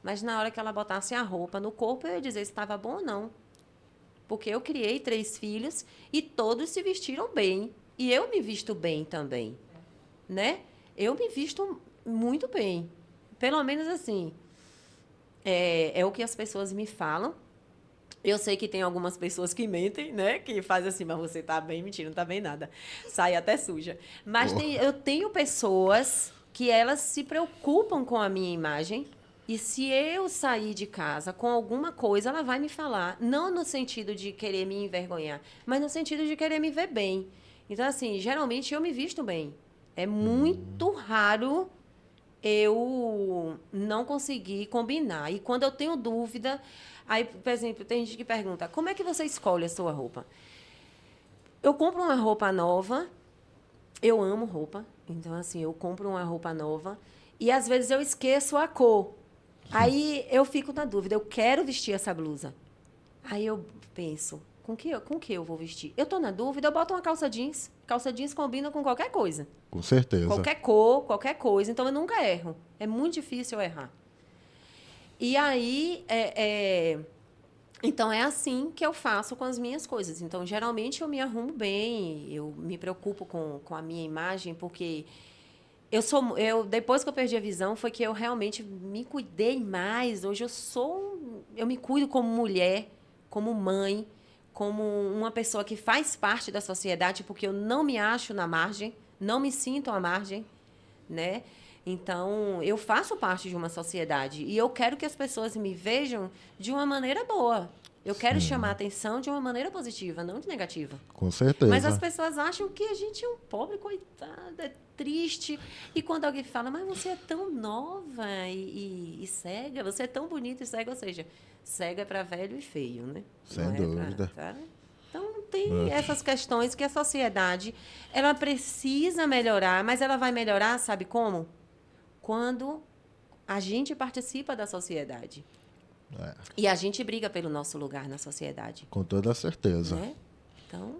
[SPEAKER 2] mas na hora que ela botasse a roupa no corpo, eu ia dizer se estava bom ou não. Porque eu criei 3 filhos e todos se vestiram bem. E eu me visto bem também, né? Eu me visto muito bem. Pelo menos assim, é o que as pessoas me falam. Eu sei que tem algumas pessoas que mentem, né? Que fazem assim, mas você tá bem, mentira, não tá bem nada. Sai até suja. Mas
[SPEAKER 1] Oh,
[SPEAKER 2] eu tenho pessoas que elas se preocupam com a minha imagem. E se eu sair de casa com alguma coisa, ela vai me falar. Não no sentido de querer me envergonhar, mas no sentido de querer me ver bem. Então, assim, geralmente eu me visto bem. É muito raro eu não consegui combinar. E quando eu tenho dúvida, aí, por exemplo, tem gente que pergunta: como é que você escolhe a sua roupa? Eu compro uma roupa nova, eu amo roupa, então assim, eu compro uma roupa nova e às vezes eu esqueço a cor. Aí eu fico na dúvida, eu quero vestir essa blusa. Aí eu penso, com que eu vou vestir? Eu tô na dúvida, eu boto uma calça jeans. Calça jeans combina com qualquer coisa.
[SPEAKER 1] com certeza.
[SPEAKER 2] Qualquer cor, qualquer coisa. Então eu nunca erro. É muito difícil eu errar. E aí, então é assim que eu faço com as minhas coisas. Então, geralmente eu me arrumo bem, eu me preocupo com a minha imagem, porque depois que eu perdi a visão, foi que eu realmente me cuidei mais. Hoje eu me cuido como mulher, como mãe, como uma pessoa que faz parte da sociedade, porque eu não me acho na margem, não me sinto à margem, né? Então, eu faço parte de uma sociedade e eu quero que as pessoas me vejam de uma maneira boa. Eu quero chamar a
[SPEAKER 1] Sim,
[SPEAKER 2] atenção de uma maneira positiva, não de negativa.
[SPEAKER 1] com
[SPEAKER 2] Mas as
[SPEAKER 1] certeza.
[SPEAKER 2] pessoas acham que a gente é um pobre, coitado, é triste. E quando alguém fala, mas você é tão nova e cega, você é tão bonita e cega, ou seja, cega é para velho e feio, né? Não
[SPEAKER 1] Sem
[SPEAKER 2] é para.
[SPEAKER 1] dúvida.
[SPEAKER 2] Tá? Então, tem
[SPEAKER 1] Oxe.
[SPEAKER 2] essas questões que a sociedade ela precisa melhorar, mas ela vai melhorar, sabe como? Quando a gente participa da sociedade.
[SPEAKER 1] É,
[SPEAKER 2] E a gente briga pelo nosso lugar na sociedade,
[SPEAKER 1] com toda certeza.
[SPEAKER 2] né? Então,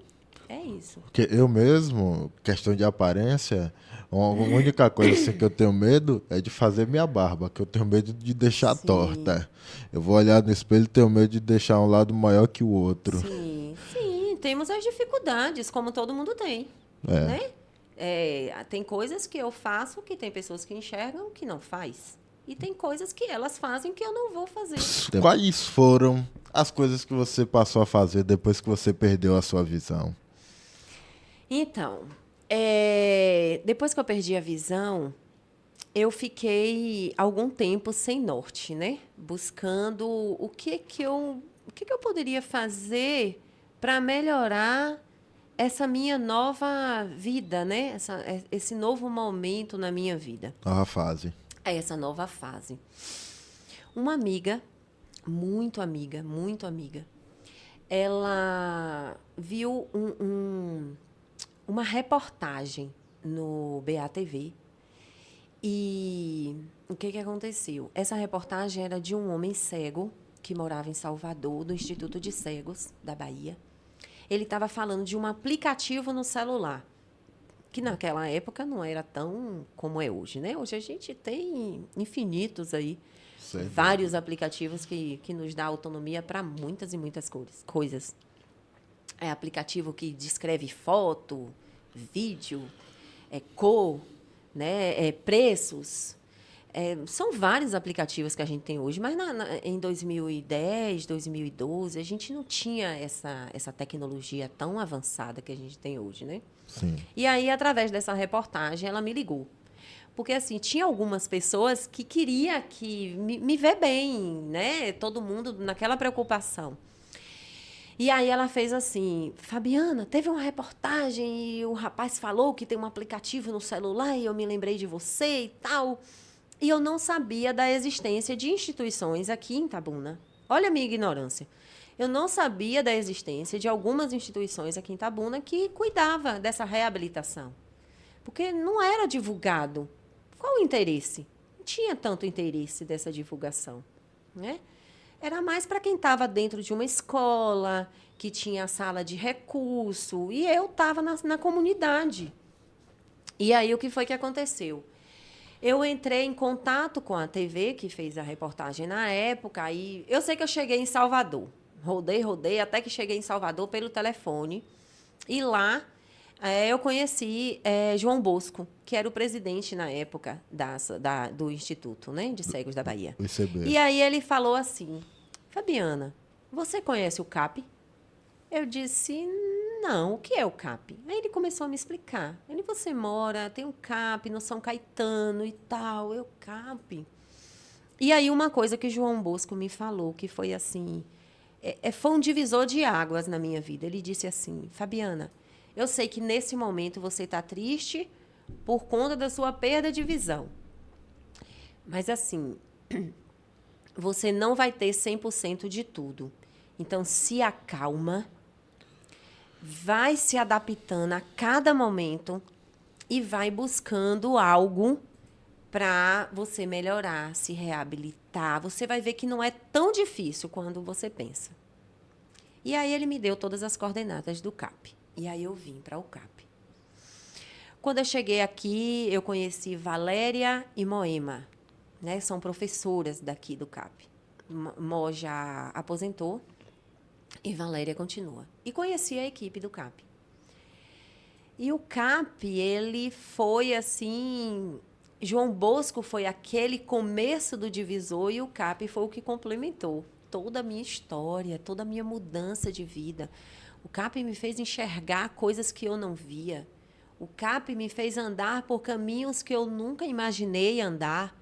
[SPEAKER 2] é isso.
[SPEAKER 1] Porque eu mesmo, questão de aparência, a única coisa assim que eu tenho medo é de fazer minha barba, que eu tenho medo de deixar
[SPEAKER 2] Sim,
[SPEAKER 1] torta. Eu vou olhar no espelho e tenho medo de deixar um lado maior que o outro.
[SPEAKER 2] sim, temos as dificuldades, como todo mundo tem,
[SPEAKER 1] É.
[SPEAKER 2] né? Tem coisas que eu faço que tem pessoas que enxergam que não faz. E tem coisas que elas fazem que eu não vou fazer.
[SPEAKER 1] Quais foram as coisas que você passou a fazer depois que você perdeu a sua visão?
[SPEAKER 2] Então, depois que eu perdi a visão, eu fiquei algum tempo sem norte, né? Buscando o que que eu poderia fazer para melhorar essa minha nova vida, né? Esse novo momento na minha vida.
[SPEAKER 1] Nova fase.
[SPEAKER 2] É essa nova fase. Uma muito amiga, ela viu uma reportagem no BATV. E o que que aconteceu? Essa reportagem era de um homem cego que morava em Salvador, do Instituto de Cegos da Bahia. Ele estava falando de um aplicativo no celular. que naquela época não era tão como é hoje, né? Hoje a gente tem infinitos aí,
[SPEAKER 1] Sem
[SPEAKER 2] vários
[SPEAKER 1] dúvida.
[SPEAKER 2] aplicativos que nos dá autonomia para muitas e muitas coisas. É aplicativo que descreve foto, vídeo, cor, né? Preços. São vários aplicativos que a gente tem hoje, mas em 2010, 2012, a gente não tinha essa tecnologia tão avançada que a gente tem hoje, né?
[SPEAKER 1] Sim.
[SPEAKER 2] E aí, através dessa reportagem, ela me ligou. Porque, assim, tinha algumas pessoas que queria que me ver bem, né? Todo mundo naquela preocupação. E aí ela fez assim, Fabiana, teve uma reportagem e o rapaz falou que tem um aplicativo no celular e eu me lembrei de você e tal. E eu não sabia da existência de instituições aqui em Itabuna. Olha a minha ignorância. Eu não sabia da existência de algumas instituições aqui em Itabuna que cuidava dessa reabilitação. Porque não era divulgado. Qual o interesse? Não tinha tanto interesse dessa divulgação, né? Era mais para quem estava dentro de uma escola, que tinha sala de recurso, e eu estava na comunidade. E aí, o que foi que aconteceu? Eu entrei em contato com a TV, que fez a reportagem na época, e eu sei que eu cheguei em Salvador. Rodei, até que cheguei em Salvador pelo telefone. E lá eu conheci João Bosco, que era o presidente na época do Instituto, né, de Cegos da Bahia.
[SPEAKER 1] O ICB.
[SPEAKER 2] E aí ele falou assim, Fabiana, você conhece o CAP? Eu disse, não, o que é o CAP? Aí ele começou a me explicar. Você mora, tem um CAP no São Caetano e tal, eu CAP. E aí uma coisa que João Bosco me falou, que foi assim, foi um divisor de águas na minha vida. Ele disse assim, Fabiana, eu sei que nesse momento você está triste por conta da sua perda de visão. Mas assim, você não vai ter 100% de tudo. Então, se acalma, vai se adaptando a cada momento e vai buscando algo para você melhorar, se reabilitar. Você vai ver que não é tão difícil quando você pensa. E aí ele me deu todas as coordenadas do CAP. E aí eu vim para o CAP. Quando eu cheguei aqui, eu conheci Valéria e Moema, né? São professoras daqui do CAP. Mo já aposentou e Valéria continua. E conheci a equipe do CAP. E o CAP, ele foi assim... João Bosco foi aquele começo do divisor e o CAP foi o que complementou toda a minha história, toda a minha mudança de vida. O CAP me fez enxergar coisas que eu não via. O CAP me fez andar por caminhos que eu nunca imaginei andar.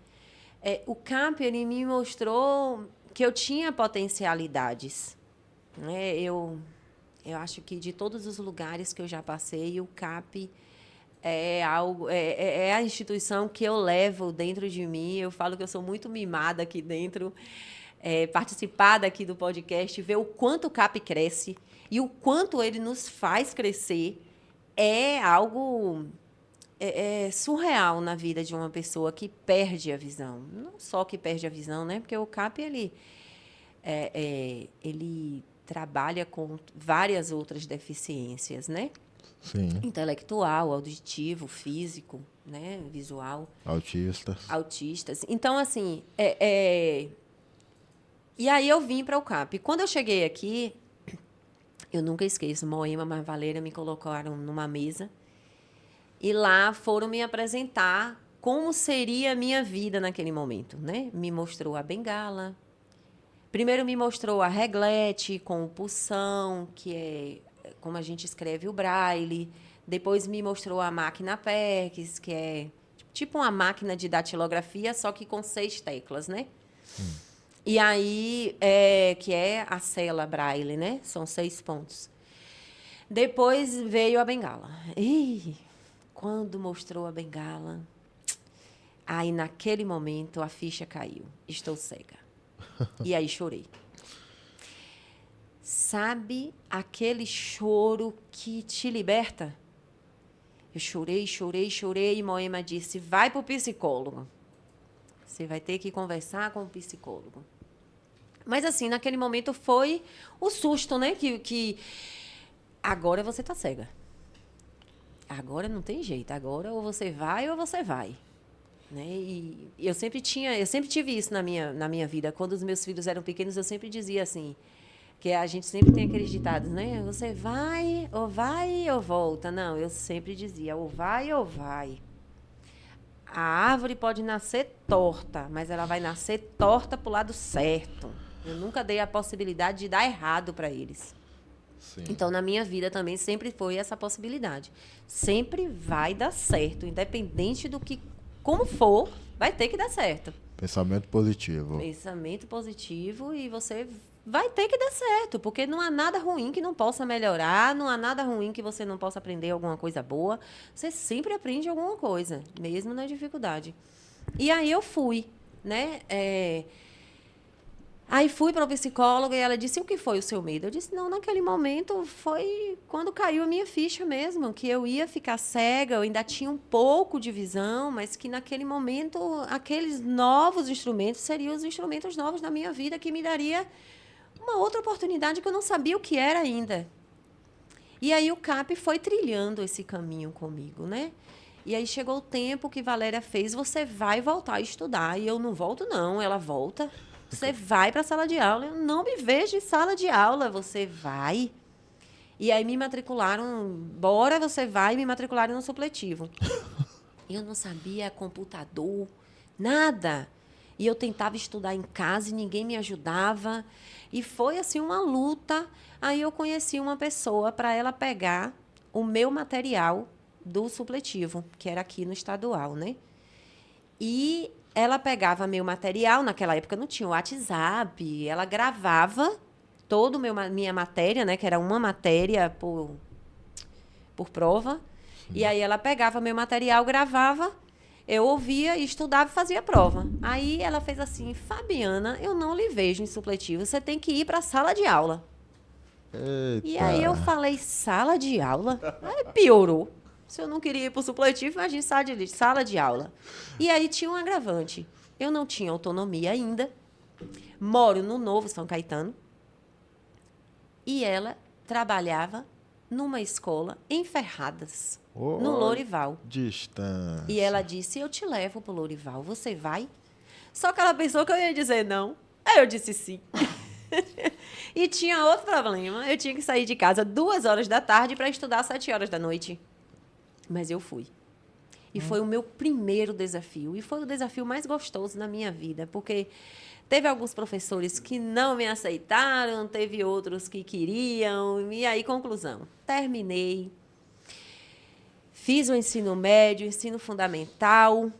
[SPEAKER 2] O CAP ele me mostrou que eu tinha potencialidades. Eu acho que de todos os lugares que eu já passei, o CAP é a instituição que eu levo dentro de mim. Eu falo que eu sou muito mimada aqui dentro. Participar daqui do podcast, ver o quanto o CAP cresce e o quanto ele nos faz crescer é algo surreal na vida de uma pessoa que perde a visão. Não só que perde a visão, né? Porque o CAP ele trabalha com várias outras deficiências, né?
[SPEAKER 1] Sim.
[SPEAKER 2] Intelectual, auditivo, físico, né? Visual.
[SPEAKER 1] Autistas.
[SPEAKER 2] Autistas. Então, assim, e aí eu vim para o CAP. Quando eu cheguei aqui, eu nunca esqueço, Moema e Valéria me colocaram numa mesa e lá foram me apresentar como seria a minha vida naquele momento, né? Me mostrou a bengala. Primeiro me mostrou a reglete com o pulsão, que é como a gente escreve o braille. Depois me mostrou a máquina PECS, que é tipo uma máquina de datilografia, só que com 6 teclas, né? E aí, que é a cela braille, né? São 6 pontos. Depois veio a bengala. E quando mostrou a bengala, aí naquele momento a ficha caiu. Estou cega. E aí chorei. Sabe aquele choro que te liberta? Eu chorei, e Moema disse, vai para o psicólogo. Você vai ter que conversar com o psicólogo. Mas, assim, naquele momento foi o susto, né? Que agora você está cega. agora não tem jeito, agora ou você vai ou você vai. Né? E eu sempre tive isso na minha vida. Quando os meus filhos eram pequenos, eu sempre dizia assim, que a gente sempre tem aqueles ditados, né? Você vai ou volta. Não, eu sempre dizia, ou vai ou vai. A árvore pode nascer torta, mas ela vai nascer torta pro lado certo. Eu nunca dei a possibilidade de dar errado para eles.
[SPEAKER 1] Sim.
[SPEAKER 2] Então, na minha vida também sempre foi essa possibilidade. Sempre vai dar certo, independente do que, como for, vai ter que dar certo.
[SPEAKER 1] Pensamento positivo.
[SPEAKER 2] Pensamento positivo e você vai ter que dar certo, porque não há nada ruim que não possa melhorar, não há nada ruim que você não possa aprender alguma coisa boa. Você sempre aprende alguma coisa, mesmo na dificuldade. E aí eu fui, né? Aí fui para o psicólogo e ela disse, o que foi o seu medo? Eu disse, não, naquele momento foi quando caiu a minha ficha mesmo, que eu ia ficar cega, eu ainda tinha um pouco de visão, mas que naquele momento aqueles novos instrumentos seriam os instrumentos novos da minha vida que me daria uma outra oportunidade que eu não sabia o que era ainda. E aí o CAP foi trilhando esse caminho comigo, né? E aí chegou o tempo que Valéria fez, você vai voltar a estudar. E eu não volto, não, ela volta. Você vai para a sala de aula. Eu não me vejo em sala de aula. Você vai. E aí me matricularam, bora, você vai, me matricularam no supletivo. Eu não sabia computador, nada. E eu tentava estudar em casa e ninguém me ajudava. E foi, assim, uma luta. Aí eu conheci uma pessoa para ela pegar o meu material do supletivo, que era aqui no estadual, né? E ela pegava meu material, naquela época não tinha o WhatsApp, ela gravava toda minha matéria, né, que era uma matéria por prova, e aí ela pegava meu material, gravava, eu ouvia, estudava e fazia prova. Aí ela fez assim, Fabiana, eu não lhe vejo em supletivo, você tem que ir para a sala de aula.
[SPEAKER 1] Eita.
[SPEAKER 2] E aí eu falei, sala de aula? Aí piorou. Se eu não queria ir para o supletivo, imagina sala de aula. E aí tinha um agravante. Eu não tinha autonomia ainda. Moro no Novo São Caetano. E ela trabalhava numa escola em Ferradas, no Lourival.
[SPEAKER 1] Distância.
[SPEAKER 2] E ela disse, eu te levo para o Lourival, você vai? Só que ela pensou que eu ia dizer não. Aí eu disse sim. E tinha outro problema. Eu tinha que sair de casa 2h da tarde para estudar às 7h da noite. Mas eu fui. E foi o meu primeiro desafio. E foi o desafio mais gostoso na minha vida, porque teve alguns professores que não me aceitaram, teve outros que queriam. E aí, conclusão. Terminei. Fiz o ensino médio, ensino fundamental.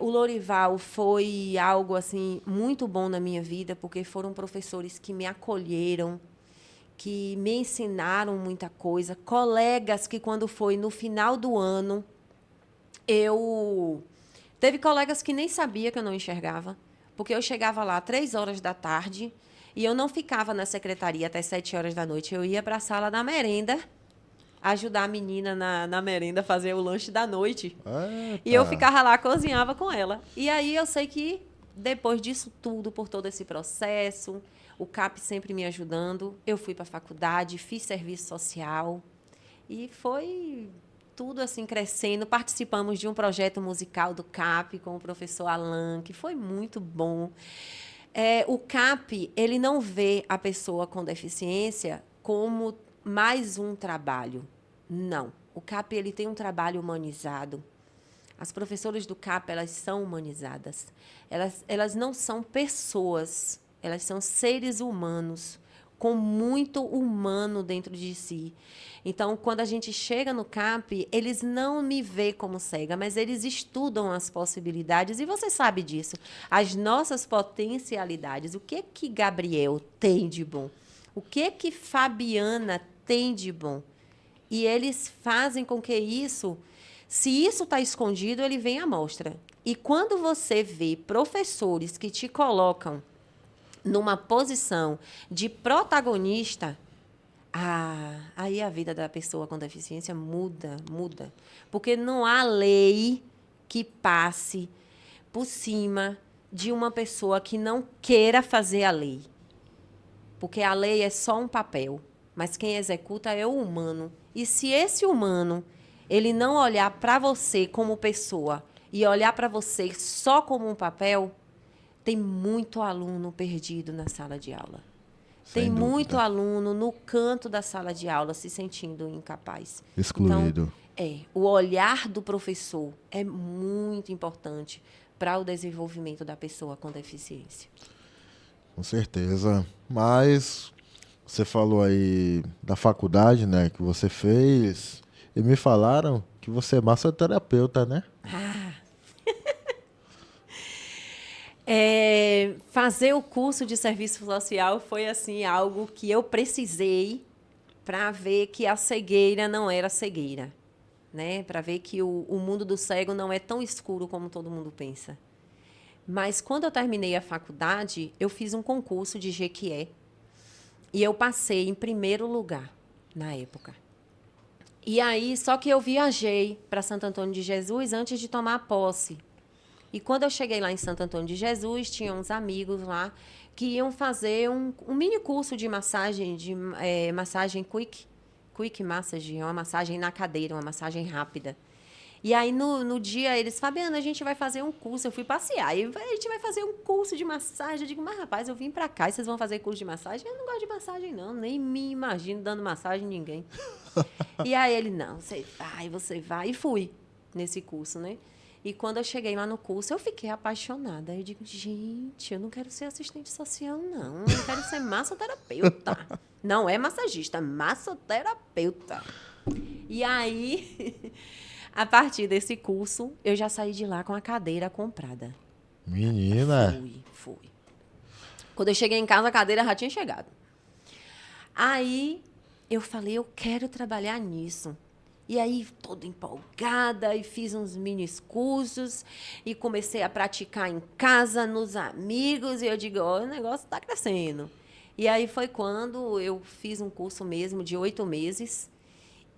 [SPEAKER 2] O Lourival foi algo assim muito bom na minha vida, porque foram professores que me acolheram, que me ensinaram muita coisa, colegas que quando foi no final do ano, teve colegas que nem sabia que eu não enxergava, porque eu chegava lá 3h da tarde e eu não ficava na secretaria até 7h da noite, eu ia para a sala da merenda, ajudar a menina na merenda a fazer o lanche da noite. E eu ficava lá, cozinhava com ela. E aí eu sei que depois disso tudo, por todo esse processo, o CAP sempre me ajudando, eu fui para a faculdade, fiz serviço social e foi tudo assim crescendo. Participamos de um projeto musical do CAP com o professor Alan, que foi muito bom. O CAP, ele não vê a pessoa com deficiência como mais um trabalho. Não. O CAP, ele tem um trabalho humanizado. As professoras do CAP, elas são humanizadas. Elas não são pessoas, elas são seres humanos, com muito humano dentro de si. Então, quando a gente chega no CAP, eles não me veem como cega, mas eles estudam as possibilidades, e você sabe disso. As nossas potencialidades. O que Gabriel tem de bom? O que Fabiana tem de bom? E eles fazem com que isso, se isso está escondido, ele vem à mostra. E quando você vê professores que te colocam numa posição de protagonista, aí a vida da pessoa com deficiência muda. Porque não há lei que passe por cima de uma pessoa que não queira fazer a lei. Porque a lei é só um papel, mas quem executa é o humano. E se esse humano ele não olhar para você como pessoa e olhar para você só como um papel, tem muito aluno perdido na sala de aula. Tem
[SPEAKER 1] Sem
[SPEAKER 2] muito
[SPEAKER 1] dúvida.
[SPEAKER 2] aluno no canto da sala de aula se sentindo incapaz. Então,
[SPEAKER 1] Excluído.
[SPEAKER 2] o olhar do professor é muito importante para o desenvolvimento da pessoa com deficiência.
[SPEAKER 1] Com certeza. Mas você falou aí da faculdade, né, que você fez, e me falaram que você é massoterapeuta, né?
[SPEAKER 2] Fazer o curso de serviço social foi assim algo que eu precisei para ver que a cegueira não era cegueira, né? Para ver que o mundo do cego não é tão escuro como todo mundo pensa. Mas quando eu terminei a faculdade, eu fiz um concurso de Jequié e eu passei em primeiro lugar na época. E aí, só que eu viajei para Santo Antônio de Jesus antes de tomar posse. E quando eu cheguei lá em Santo Antônio de Jesus, tinha uns amigos lá que iam fazer um mini curso de massagem, massagem quick massage, uma massagem na cadeira, uma massagem rápida. E aí, no dia, eles, Fabiana, a gente vai fazer um curso. Eu fui passear. E a gente vai fazer um curso de massagem. Eu digo, mas rapaz, eu vim pra cá e vocês vão fazer curso de massagem? Eu não gosto de massagem, não. Nem me imagino dando massagem a ninguém. E aí ele, não, você vai. E fui nesse curso, né? E quando eu cheguei lá no curso, eu fiquei apaixonada. Eu digo, gente, eu não quero ser assistente social, não. Eu quero ser massoterapeuta. Não é massagista, é massoterapeuta. E aí, a partir desse curso, eu já saí de lá com a cadeira comprada.
[SPEAKER 1] Menina.
[SPEAKER 2] Fui. Quando eu cheguei em casa, a cadeira já tinha chegado. Aí, eu falei, eu quero trabalhar nisso. E aí, toda empolgada, e fiz uns mini cursos, e comecei a praticar em casa, nos amigos, e eu digo, ó, o negócio está crescendo. E aí foi quando eu fiz um curso mesmo de 8 meses,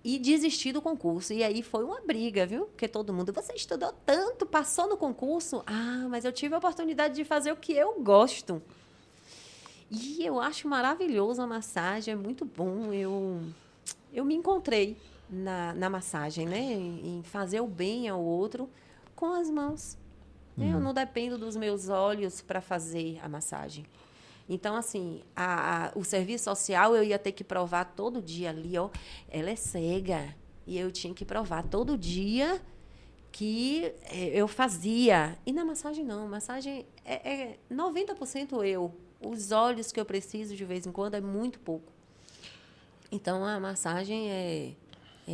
[SPEAKER 2] e desisti do concurso. E aí foi uma briga, viu? Porque todo mundo, você estudou tanto, passou no concurso? Ah, mas eu tive a oportunidade de fazer o que eu gosto. E eu acho maravilhoso a massagem, é muito bom. Eu me encontrei na massagem, né? Em fazer o bem ao outro com as mãos. Né? Eu não dependo dos meus olhos para fazer a massagem. Então, assim, o serviço social eu ia ter que provar todo dia ali, ó, ela é cega. E eu tinha que provar todo dia que eu fazia. E na massagem, não. Massagem é 90% eu. Os olhos que eu preciso de vez em quando é muito pouco. Então, a massagem é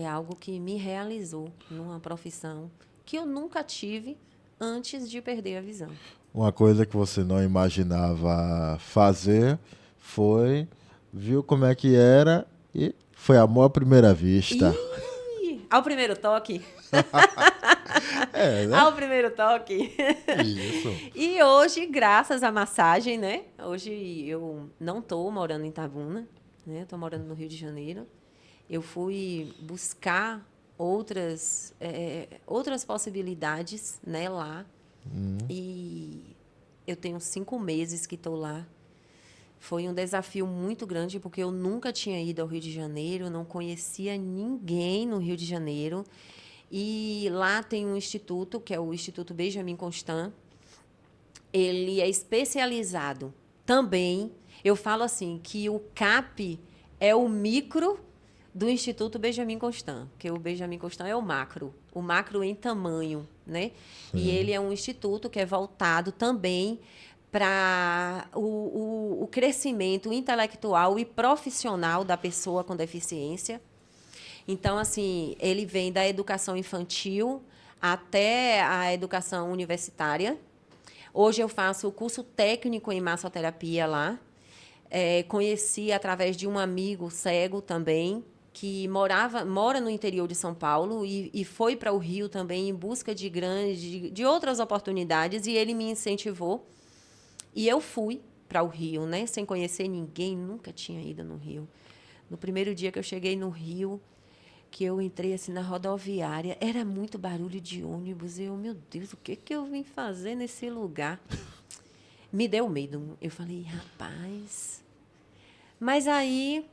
[SPEAKER 2] algo que me realizou numa profissão que eu nunca tive antes de perder a visão.
[SPEAKER 1] Uma coisa que você não imaginava fazer foi, viu como é que era e foi amor à primeira vista.
[SPEAKER 2] Ao primeiro toque.
[SPEAKER 1] É, né?
[SPEAKER 2] Ao primeiro toque.
[SPEAKER 1] Isso.
[SPEAKER 2] E hoje, graças à massagem, né? Hoje eu não estou morando em Itabuna, né? Estou morando no Rio de Janeiro. Eu fui buscar outras possibilidades, né, lá. E eu tenho 5 meses que estou lá. Foi um desafio muito grande, porque eu nunca tinha ido ao Rio de Janeiro, não conhecia ninguém no Rio de Janeiro. E lá tem um instituto, que é o Instituto Benjamin Constant. Ele é especializado também. Eu falo assim, que o CAP é o micro do Instituto Benjamin Constant, porque o Benjamin Constant é o macro em tamanho, né? E ele é um instituto que é voltado também para o crescimento intelectual e profissional da pessoa com deficiência. Então, assim, ele vem da educação infantil até a educação universitária. Hoje eu faço o curso técnico em massoterapia lá. Conheci através de um amigo cego também, que mora no interior de São Paulo e foi para o Rio também em busca de outras oportunidades, e ele me incentivou. E eu fui para o Rio, né? Sem conhecer ninguém, nunca tinha ido no Rio. No primeiro dia que eu cheguei no Rio, que eu entrei assim na rodoviária, era muito barulho de ônibus. E eu, meu Deus, o que eu vim fazer nesse lugar? Me deu medo. Eu falei, rapaz. Mas aí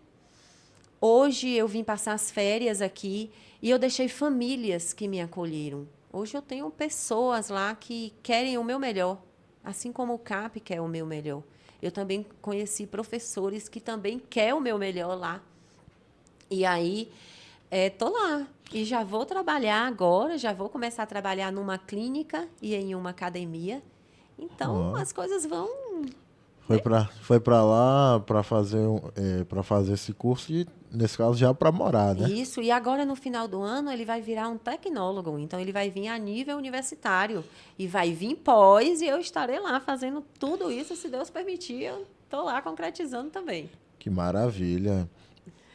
[SPEAKER 2] Hoje eu vim passar as férias aqui e eu deixei famílias que me acolheram. Hoje eu tenho pessoas lá que querem o meu melhor, assim como o CAP quer o meu melhor. Eu também conheci professores que também querem o meu melhor lá. E aí, tô lá. E já vou trabalhar agora, já vou começar a trabalhar numa clínica e em uma academia. Então,
[SPEAKER 1] Ó.
[SPEAKER 2] as coisas vão,
[SPEAKER 1] Foi
[SPEAKER 2] né?
[SPEAKER 1] para lá para fazer para fazer esse curso e nesse caso já para morar, né?
[SPEAKER 2] Isso. E agora, no final do ano, ele vai virar um tecnólogo. Então, ele vai vir a nível universitário. E vai vir pós, e eu estarei lá fazendo tudo isso, se Deus permitir. Eu estou lá concretizando também.
[SPEAKER 1] Que maravilha.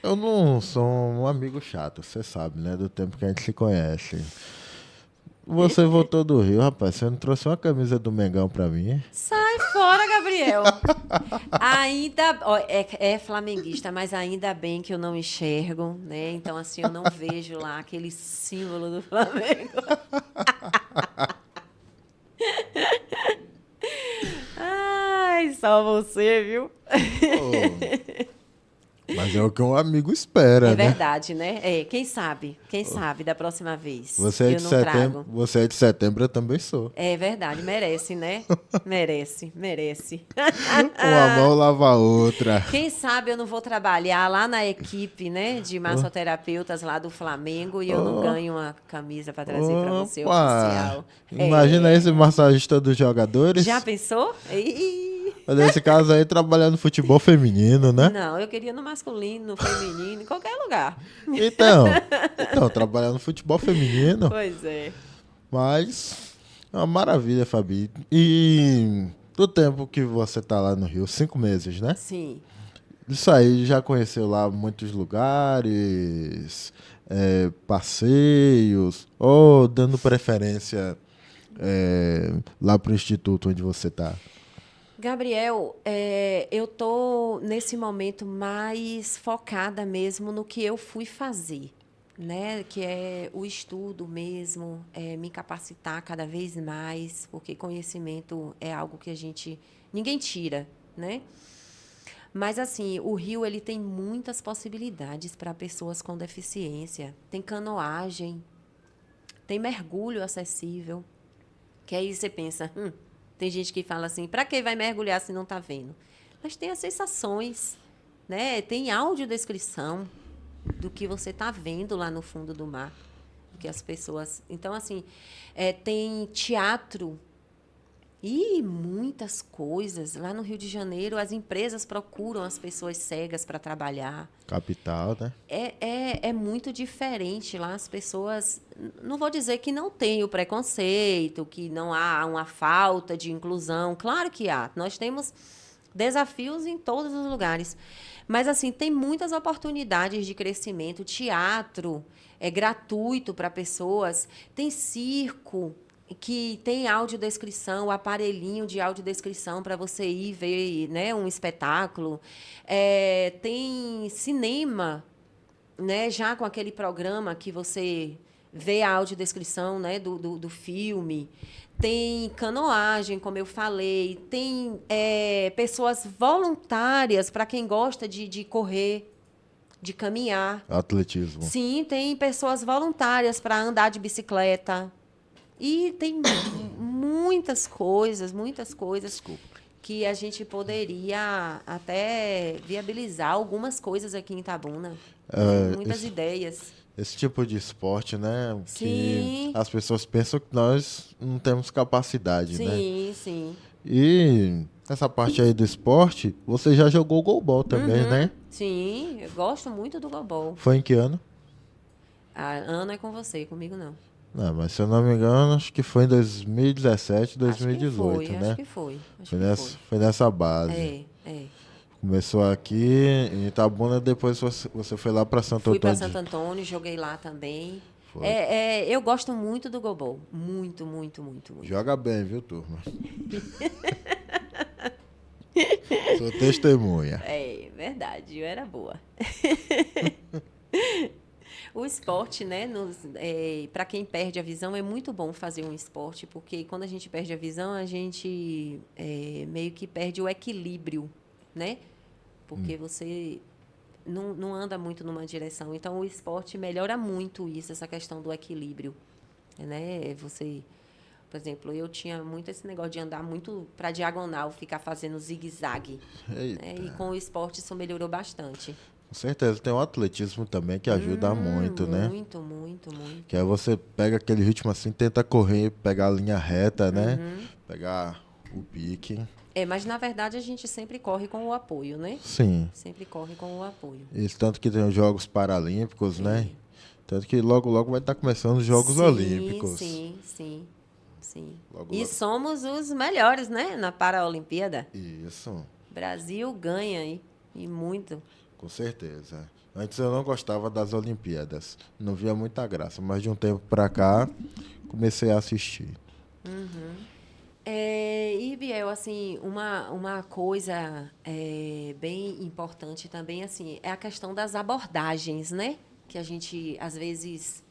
[SPEAKER 1] Eu não sou um amigo chato, você sabe, né? Do tempo que a gente se conhece. Você voltou do Rio, rapaz. Você não trouxe uma camisa do Mengão pra mim?
[SPEAKER 2] Sai fora, Gabriel! Ainda ó, é flamenguista, mas ainda bem que eu não enxergo, né? Então, assim, eu não vejo lá aquele símbolo do Flamengo. Ai, só você, viu?
[SPEAKER 1] Ô, mas é o que um amigo espera,
[SPEAKER 2] É
[SPEAKER 1] né?
[SPEAKER 2] verdade, né? Quem sabe da próxima vez
[SPEAKER 1] Você é
[SPEAKER 2] eu
[SPEAKER 1] de
[SPEAKER 2] não
[SPEAKER 1] setembro,
[SPEAKER 2] trago.
[SPEAKER 1] você é de setembro, eu também sou.
[SPEAKER 2] É verdade, merece, né? Merece, merece.
[SPEAKER 1] Uma mão lava a outra.
[SPEAKER 2] Quem sabe eu não vou trabalhar lá na equipe, né, de massoterapeutas lá do Flamengo e eu não
[SPEAKER 1] Ô,
[SPEAKER 2] ganho uma camisa para trazer para você
[SPEAKER 1] opa!
[SPEAKER 2] oficial.
[SPEAKER 1] Imagina esse
[SPEAKER 2] É.
[SPEAKER 1] massagista dos
[SPEAKER 2] Já
[SPEAKER 1] jogadores.
[SPEAKER 2] pensou?
[SPEAKER 1] Nesse caso aí, trabalhando no futebol feminino, né?
[SPEAKER 2] Não, eu queria no masculino, no feminino, em qualquer lugar.
[SPEAKER 1] Então, trabalhando no futebol feminino.
[SPEAKER 2] Pois é.
[SPEAKER 1] Mas é uma maravilha, Fabi. E do tempo que você tá lá no Rio, 5 meses, né?
[SPEAKER 2] Sim.
[SPEAKER 1] Isso aí, já conheceu lá muitos lugares, passeios, ou dando preferência lá pro instituto onde você tá?
[SPEAKER 2] Gabriel, eu tô nesse momento mais focada mesmo no que eu fui fazer, né? Que é o estudo mesmo, me capacitar cada vez mais, porque conhecimento é algo que ninguém tira, né? Mas assim, o Rio ele tem muitas possibilidades para pessoas com deficiência. Tem canoagem, tem mergulho acessível. Que aí você pensa, tem gente que fala assim, para que vai mergulhar se não está vendo? Mas tem as sensações, né? Tem audiodescrição do que você está vendo lá no fundo do mar, do que as pessoas. Então assim, tem teatro e muitas coisas. Lá no Rio de Janeiro, as empresas procuram as pessoas cegas para trabalhar.
[SPEAKER 1] Capital, né?
[SPEAKER 2] É muito diferente lá. As pessoas. Não vou dizer que não tem o preconceito, que não há uma falta de inclusão. Claro que há. Nós temos desafios em todos os lugares. Mas, assim, tem muitas oportunidades de crescimento. Teatro é gratuito para pessoas. Tem circo que tem audiodescrição, o aparelhinho de audiodescrição para você ir ver, né, um espetáculo. Tem cinema, né, já com aquele programa que você vê a audiodescrição, né, do filme. Tem canoagem, como eu falei. Tem pessoas voluntárias para quem gosta de correr, de caminhar.
[SPEAKER 1] Atletismo.
[SPEAKER 2] Sim, tem pessoas voluntárias para andar de bicicleta. E tem muitas coisas
[SPEAKER 1] Desculpa.
[SPEAKER 2] que a gente poderia até viabilizar algumas coisas aqui em Itabuna, né?
[SPEAKER 1] É,
[SPEAKER 2] Muitas ideias.
[SPEAKER 1] esse tipo de esporte, né? Que
[SPEAKER 2] Sim,
[SPEAKER 1] as pessoas pensam que nós não temos capacidade, né?
[SPEAKER 2] sim, sim.
[SPEAKER 1] E essa parte aí do esporte, você já jogou golbol também, né?
[SPEAKER 2] Sim, eu gosto muito do gobol.
[SPEAKER 1] Foi em que ano?
[SPEAKER 2] A Ana é com você, comigo não.
[SPEAKER 1] Não, mas se eu não me engano, acho que foi em 2017,
[SPEAKER 2] Acho que
[SPEAKER 1] 2018,
[SPEAKER 2] foi, acho
[SPEAKER 1] né?
[SPEAKER 2] que foi, acho
[SPEAKER 1] Foi
[SPEAKER 2] que foi.
[SPEAKER 1] foi nessa base.
[SPEAKER 2] É.
[SPEAKER 1] Começou aqui em Itabuna, depois você foi lá para Santo
[SPEAKER 2] Fui para
[SPEAKER 1] Antônio.
[SPEAKER 2] Santo Antônio, joguei lá também.
[SPEAKER 1] Foi.
[SPEAKER 2] Eu gosto muito do gobol. Muito, muito, muito, muito.
[SPEAKER 1] Joga bem, viu, turma? Sou testemunha.
[SPEAKER 2] É verdade, eu era boa. O esporte, né, para quem perde a visão, é muito bom fazer um esporte, porque quando a gente perde a visão, a gente meio que perde o equilíbrio, né? Porque você não anda muito numa direção. Então, o esporte melhora muito isso, essa questão do equilíbrio, né? Você, por exemplo, eu tinha muito esse negócio de andar muito para diagonal, ficar fazendo zigue-zague, né? E
[SPEAKER 1] Eita.
[SPEAKER 2] com o esporte isso melhorou bastante.
[SPEAKER 1] Com certeza. Tem o atletismo também que ajuda muito, né?
[SPEAKER 2] Muito, muito,
[SPEAKER 1] Que aí
[SPEAKER 2] muito.
[SPEAKER 1] você pega aquele ritmo assim, tenta correr, pegar a linha reta, né? Pegar o pique.
[SPEAKER 2] Mas na verdade a gente sempre corre com o apoio, né?
[SPEAKER 1] Sim.
[SPEAKER 2] Sempre corre com o apoio.
[SPEAKER 1] Isso, tanto que tem os Jogos Paralímpicos, né?
[SPEAKER 2] É.
[SPEAKER 1] Tanto que logo, logo vai estar começando os Jogos
[SPEAKER 2] Sim,
[SPEAKER 1] Olímpicos.
[SPEAKER 2] sim, sim, sim.
[SPEAKER 1] Logo,
[SPEAKER 2] E
[SPEAKER 1] logo.
[SPEAKER 2] somos os melhores, né? Na Paraolimpíada.
[SPEAKER 1] Isso,
[SPEAKER 2] Brasil ganha e muito.
[SPEAKER 1] com certeza. Antes eu não gostava das Olimpíadas. Não via muita graça, mas de um tempo pra cá comecei a assistir.
[SPEAKER 2] E, Biel, assim, uma coisa bem importante também, assim, é a questão das abordagens, né? Que a gente, às vezes,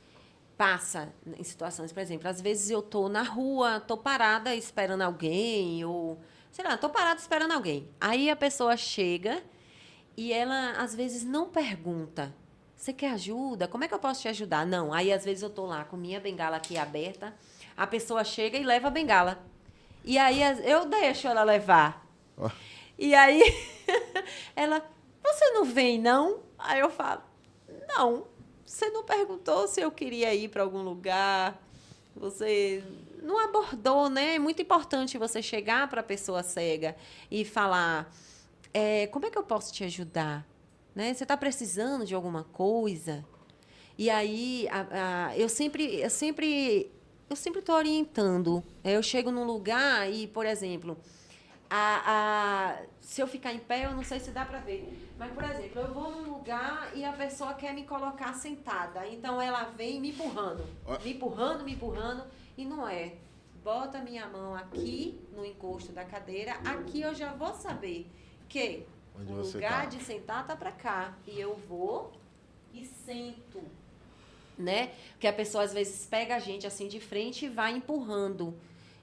[SPEAKER 2] passa em situações, por exemplo, às vezes eu tô na rua, tô parada esperando alguém, ou, sei lá, tô parada esperando alguém. Aí a pessoa chega e ela, às vezes, não pergunta. Você quer ajuda? Como é que eu posso te ajudar? Não. Aí, às vezes, eu tô lá com minha bengala aqui aberta, a pessoa chega e leva a bengala. E aí, eu deixo ela levar.
[SPEAKER 1] Ó,
[SPEAKER 2] E aí, ela, você não vem, não? Aí eu falo, não. Você não perguntou se eu queria ir para algum lugar. Você não abordou, né? É muito importante você chegar para a pessoa cega e falar, como é que eu posso te ajudar? Né? Você está precisando de alguma coisa? E aí, eu sempre estou orientando. Eu chego num lugar e, por exemplo, se eu ficar em pé, eu não sei se dá para ver. Mas, por exemplo, eu vou num lugar e a pessoa quer me colocar sentada. Então, ela vem me empurrando.
[SPEAKER 1] ó,
[SPEAKER 2] Me empurrando, me empurrando. E não é. Bota a minha mão aqui, no encosto da cadeira. Aqui eu já vou saber que
[SPEAKER 1] onde
[SPEAKER 2] o
[SPEAKER 1] você
[SPEAKER 2] lugar
[SPEAKER 1] tá?
[SPEAKER 2] de sentar tá para cá. E eu vou e sento, né? Porque a pessoa às vezes pega a gente assim de frente e vai empurrando.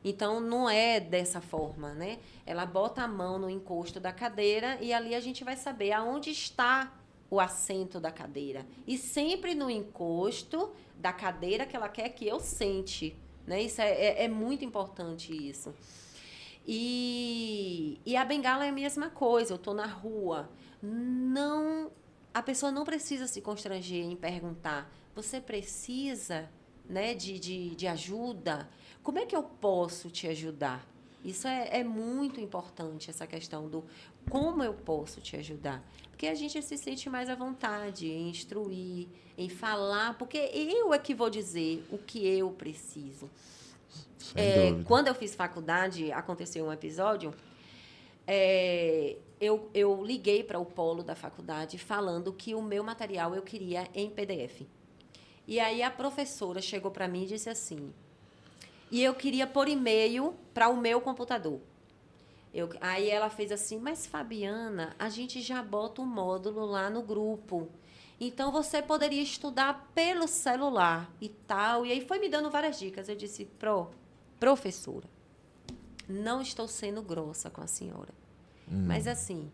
[SPEAKER 2] Então não é dessa forma, né? Ela bota a mão no encosto da cadeira e ali a gente vai saber aonde está o assento da cadeira. E sempre no encosto da cadeira que ela quer que eu sente, né? Isso é muito importante isso. E a bengala é a mesma coisa. Eu estou na rua. Não, a pessoa não precisa se constranger em perguntar. Você precisa, né, de ajuda? Como é que eu posso te ajudar? Isso é muito importante, essa questão do como eu posso te ajudar. Porque a gente se sente mais à vontade em instruir, em falar, porque eu é que vou dizer o que eu preciso.
[SPEAKER 1] Sem dúvida.
[SPEAKER 2] Quando eu fiz faculdade, aconteceu um episódio. Eu liguei para o polo da faculdade falando que o meu material eu queria em PDF. E aí a professora chegou para mim e disse assim, e eu queria por e-mail para o meu computador. Aí ela fez assim, mas Fabiana, a gente já bota o módulo lá no grupo. Então você poderia estudar pelo celular e tal. E aí foi me dando várias dicas. Eu disse, professora, não estou sendo grossa com a senhora. Mas assim,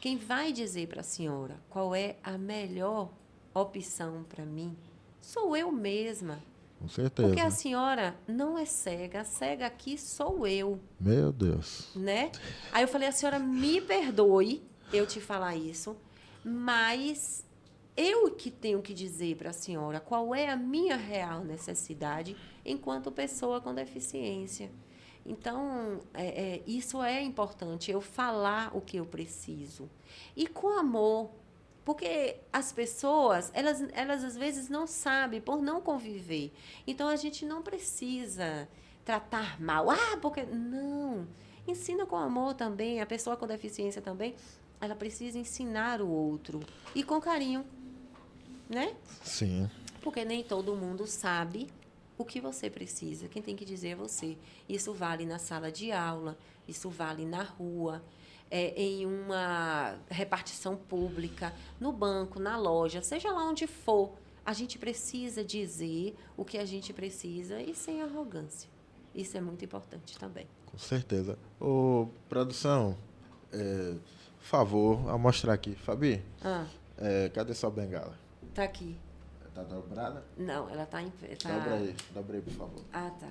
[SPEAKER 2] quem vai dizer para a senhora qual é a melhor opção para mim sou eu mesma.
[SPEAKER 1] Com
[SPEAKER 2] Porque a
[SPEAKER 1] certeza.
[SPEAKER 2] senhora não é cega, a cega aqui sou eu,
[SPEAKER 1] Meu Deus.
[SPEAKER 2] né? Aí eu falei, a senhora me perdoe eu te falar isso, mas eu que tenho que dizer para a senhora qual é a minha real necessidade enquanto pessoa com deficiência. Então, isso é importante, eu falar o que eu preciso. E com amor, porque as pessoas, elas às vezes não sabem, por não conviver. Então, a gente não precisa tratar mal. Ah, porque... Não. Ensina com amor também. A pessoa com deficiência também, ela precisa ensinar o outro. E com carinho, né?
[SPEAKER 1] Sim.
[SPEAKER 2] Porque nem todo mundo sabe o que você precisa. Quem tem que dizer é você. Isso vale na sala de aula, isso vale na rua, em uma repartição pública, no banco, na loja, seja lá onde for. A gente precisa dizer o que a gente precisa e sem arrogância. Isso é muito importante também.
[SPEAKER 1] Com certeza. Ô, produção, favor, a mostrar aqui. Fabi,
[SPEAKER 2] Ah.
[SPEAKER 1] Cadê sua bengala?
[SPEAKER 2] Tá aqui.
[SPEAKER 1] Tá dobrada?
[SPEAKER 2] Não, ela tá em pé. Tá...
[SPEAKER 1] Dobra aí, por favor.
[SPEAKER 2] Ah, tá.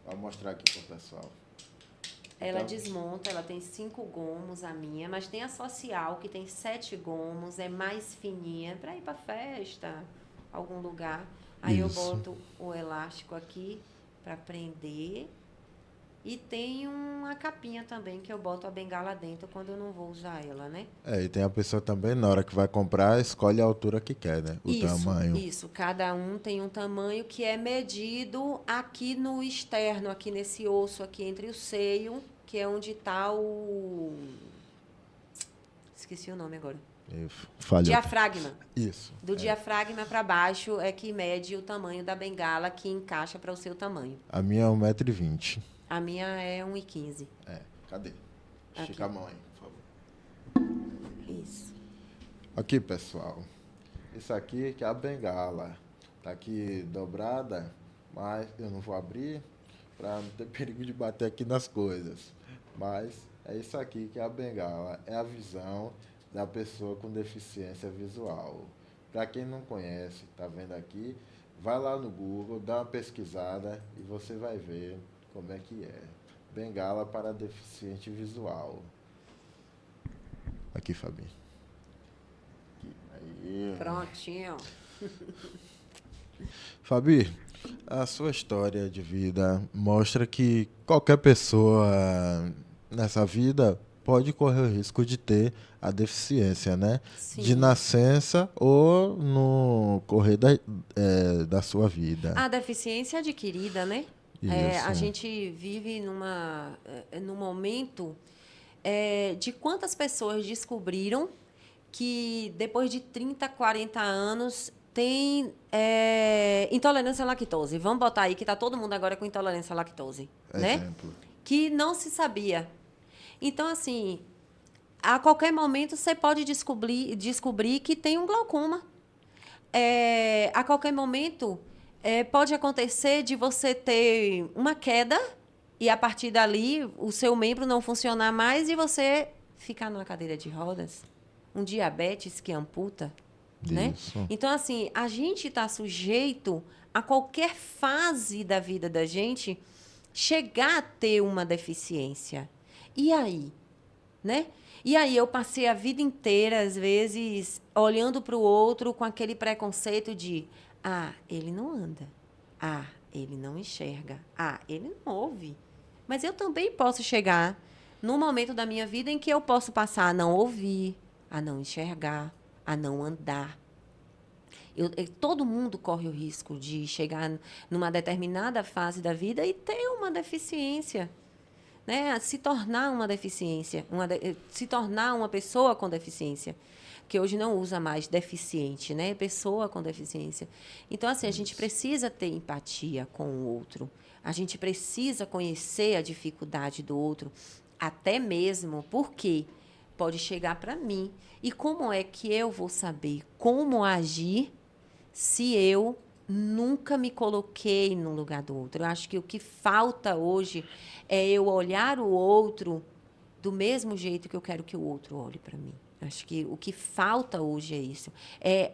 [SPEAKER 1] Vou mostrar aqui pro pessoal.
[SPEAKER 2] Ela
[SPEAKER 1] Então,
[SPEAKER 2] desmonta, ela tem 5 gomos, a minha, mas tem a social, que tem 7 gomos, é mais fininha, para ir para festa, algum lugar. Aí eu
[SPEAKER 1] isso.
[SPEAKER 2] boto o elástico aqui para prender. E tem uma capinha também, que eu boto a bengala dentro quando eu não vou usar ela, né?
[SPEAKER 1] E tem a pessoa também, na hora que vai comprar, escolhe a altura que quer, né? O tamanho.
[SPEAKER 2] Isso. Cada um tem um tamanho que é medido aqui no externo, aqui nesse osso aqui entre o seio, que é onde está o... Esqueci o nome agora.
[SPEAKER 1] Falhou.
[SPEAKER 2] Diafragma.
[SPEAKER 1] Isso.
[SPEAKER 2] Do diafragma para baixo é que mede o tamanho da bengala que encaixa para o seu tamanho.
[SPEAKER 1] A minha é 1,20 m.
[SPEAKER 2] A minha é 1,15 m.
[SPEAKER 1] Cadê? Estica a mão aí, por favor.
[SPEAKER 2] Isso.
[SPEAKER 1] Aqui, pessoal. Isso aqui que é a bengala. Tá aqui dobrada, mas eu não vou abrir para não ter perigo de bater aqui nas coisas. Mas é isso aqui que é a bengala. É a visão da pessoa com deficiência visual. Para quem não conhece, tá vendo aqui, vai lá no Google, dá uma pesquisada e você vai ver como é que é. Bengala para deficiente visual. Aqui, Fabi. Aí.
[SPEAKER 2] Prontinho.
[SPEAKER 1] Fabi, a sua história de vida mostra que qualquer pessoa nessa vida pode correr o risco de ter a deficiência, né?
[SPEAKER 2] Sim.
[SPEAKER 1] De nascença ou no correr da sua vida.
[SPEAKER 2] A deficiência adquirida, né? A gente vive num momento de quantas pessoas descobriram que depois de 30, 40 anos tem intolerância à lactose. Vamos botar aí que está todo mundo agora com intolerância à lactose.
[SPEAKER 1] Exemplo.
[SPEAKER 2] Né? Que não se sabia. Então, assim, a qualquer momento você pode descobrir que tem um glaucoma. A qualquer momento pode acontecer de você ter uma queda e, a partir dali, o seu membro não funcionar mais e você ficar numa cadeira de rodas. Um diabetes que amputa. Né? Então, assim, a gente está sujeito a qualquer fase da vida da gente chegar a ter uma deficiência. E aí? Né? E aí eu passei a vida inteira, às vezes, olhando para o outro com aquele preconceito de ele não anda. Ele não enxerga. Ele não ouve. Mas eu também posso chegar num momento da minha vida em que eu posso passar a não ouvir, a não enxergar, a não andar. Todo mundo corre o risco de chegar numa determinada fase da vida e ter uma deficiência. Né? Se tornar uma deficiência, se tornar uma pessoa com deficiência, que hoje não usa mais deficiente, né? Pessoa com deficiência. Então, assim, a gente precisa ter empatia com o outro, a gente precisa conhecer a dificuldade do outro, até mesmo porque pode chegar para mim. E como é que eu vou saber como agir se eu nunca me coloquei no lugar do outro? Eu acho que o que falta hoje é eu olhar o outro do mesmo jeito que eu quero que o outro olhe para mim. Acho que o que falta hoje é isso.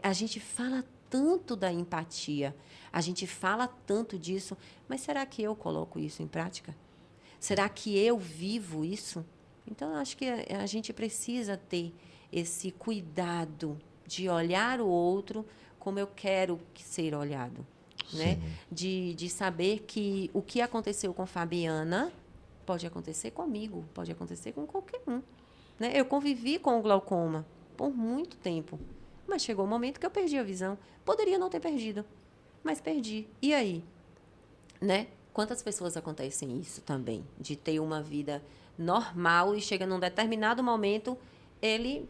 [SPEAKER 2] A gente fala tanto da empatia, a gente fala tanto disso, mas será que eu coloco isso em prática? Será que eu vivo isso? Então, acho que a gente precisa ter esse cuidado de olhar o outro como eu quero ser olhado. Né? De saber que o que aconteceu com Fabiana pode acontecer comigo, pode acontecer com qualquer um. Né? Eu convivi com o glaucoma por muito tempo, mas chegou um momento que eu perdi a visão. Poderia não ter perdido, mas perdi. E aí? Né? Quantas pessoas acontecem isso também? De ter uma vida normal e chega num determinado momento, ele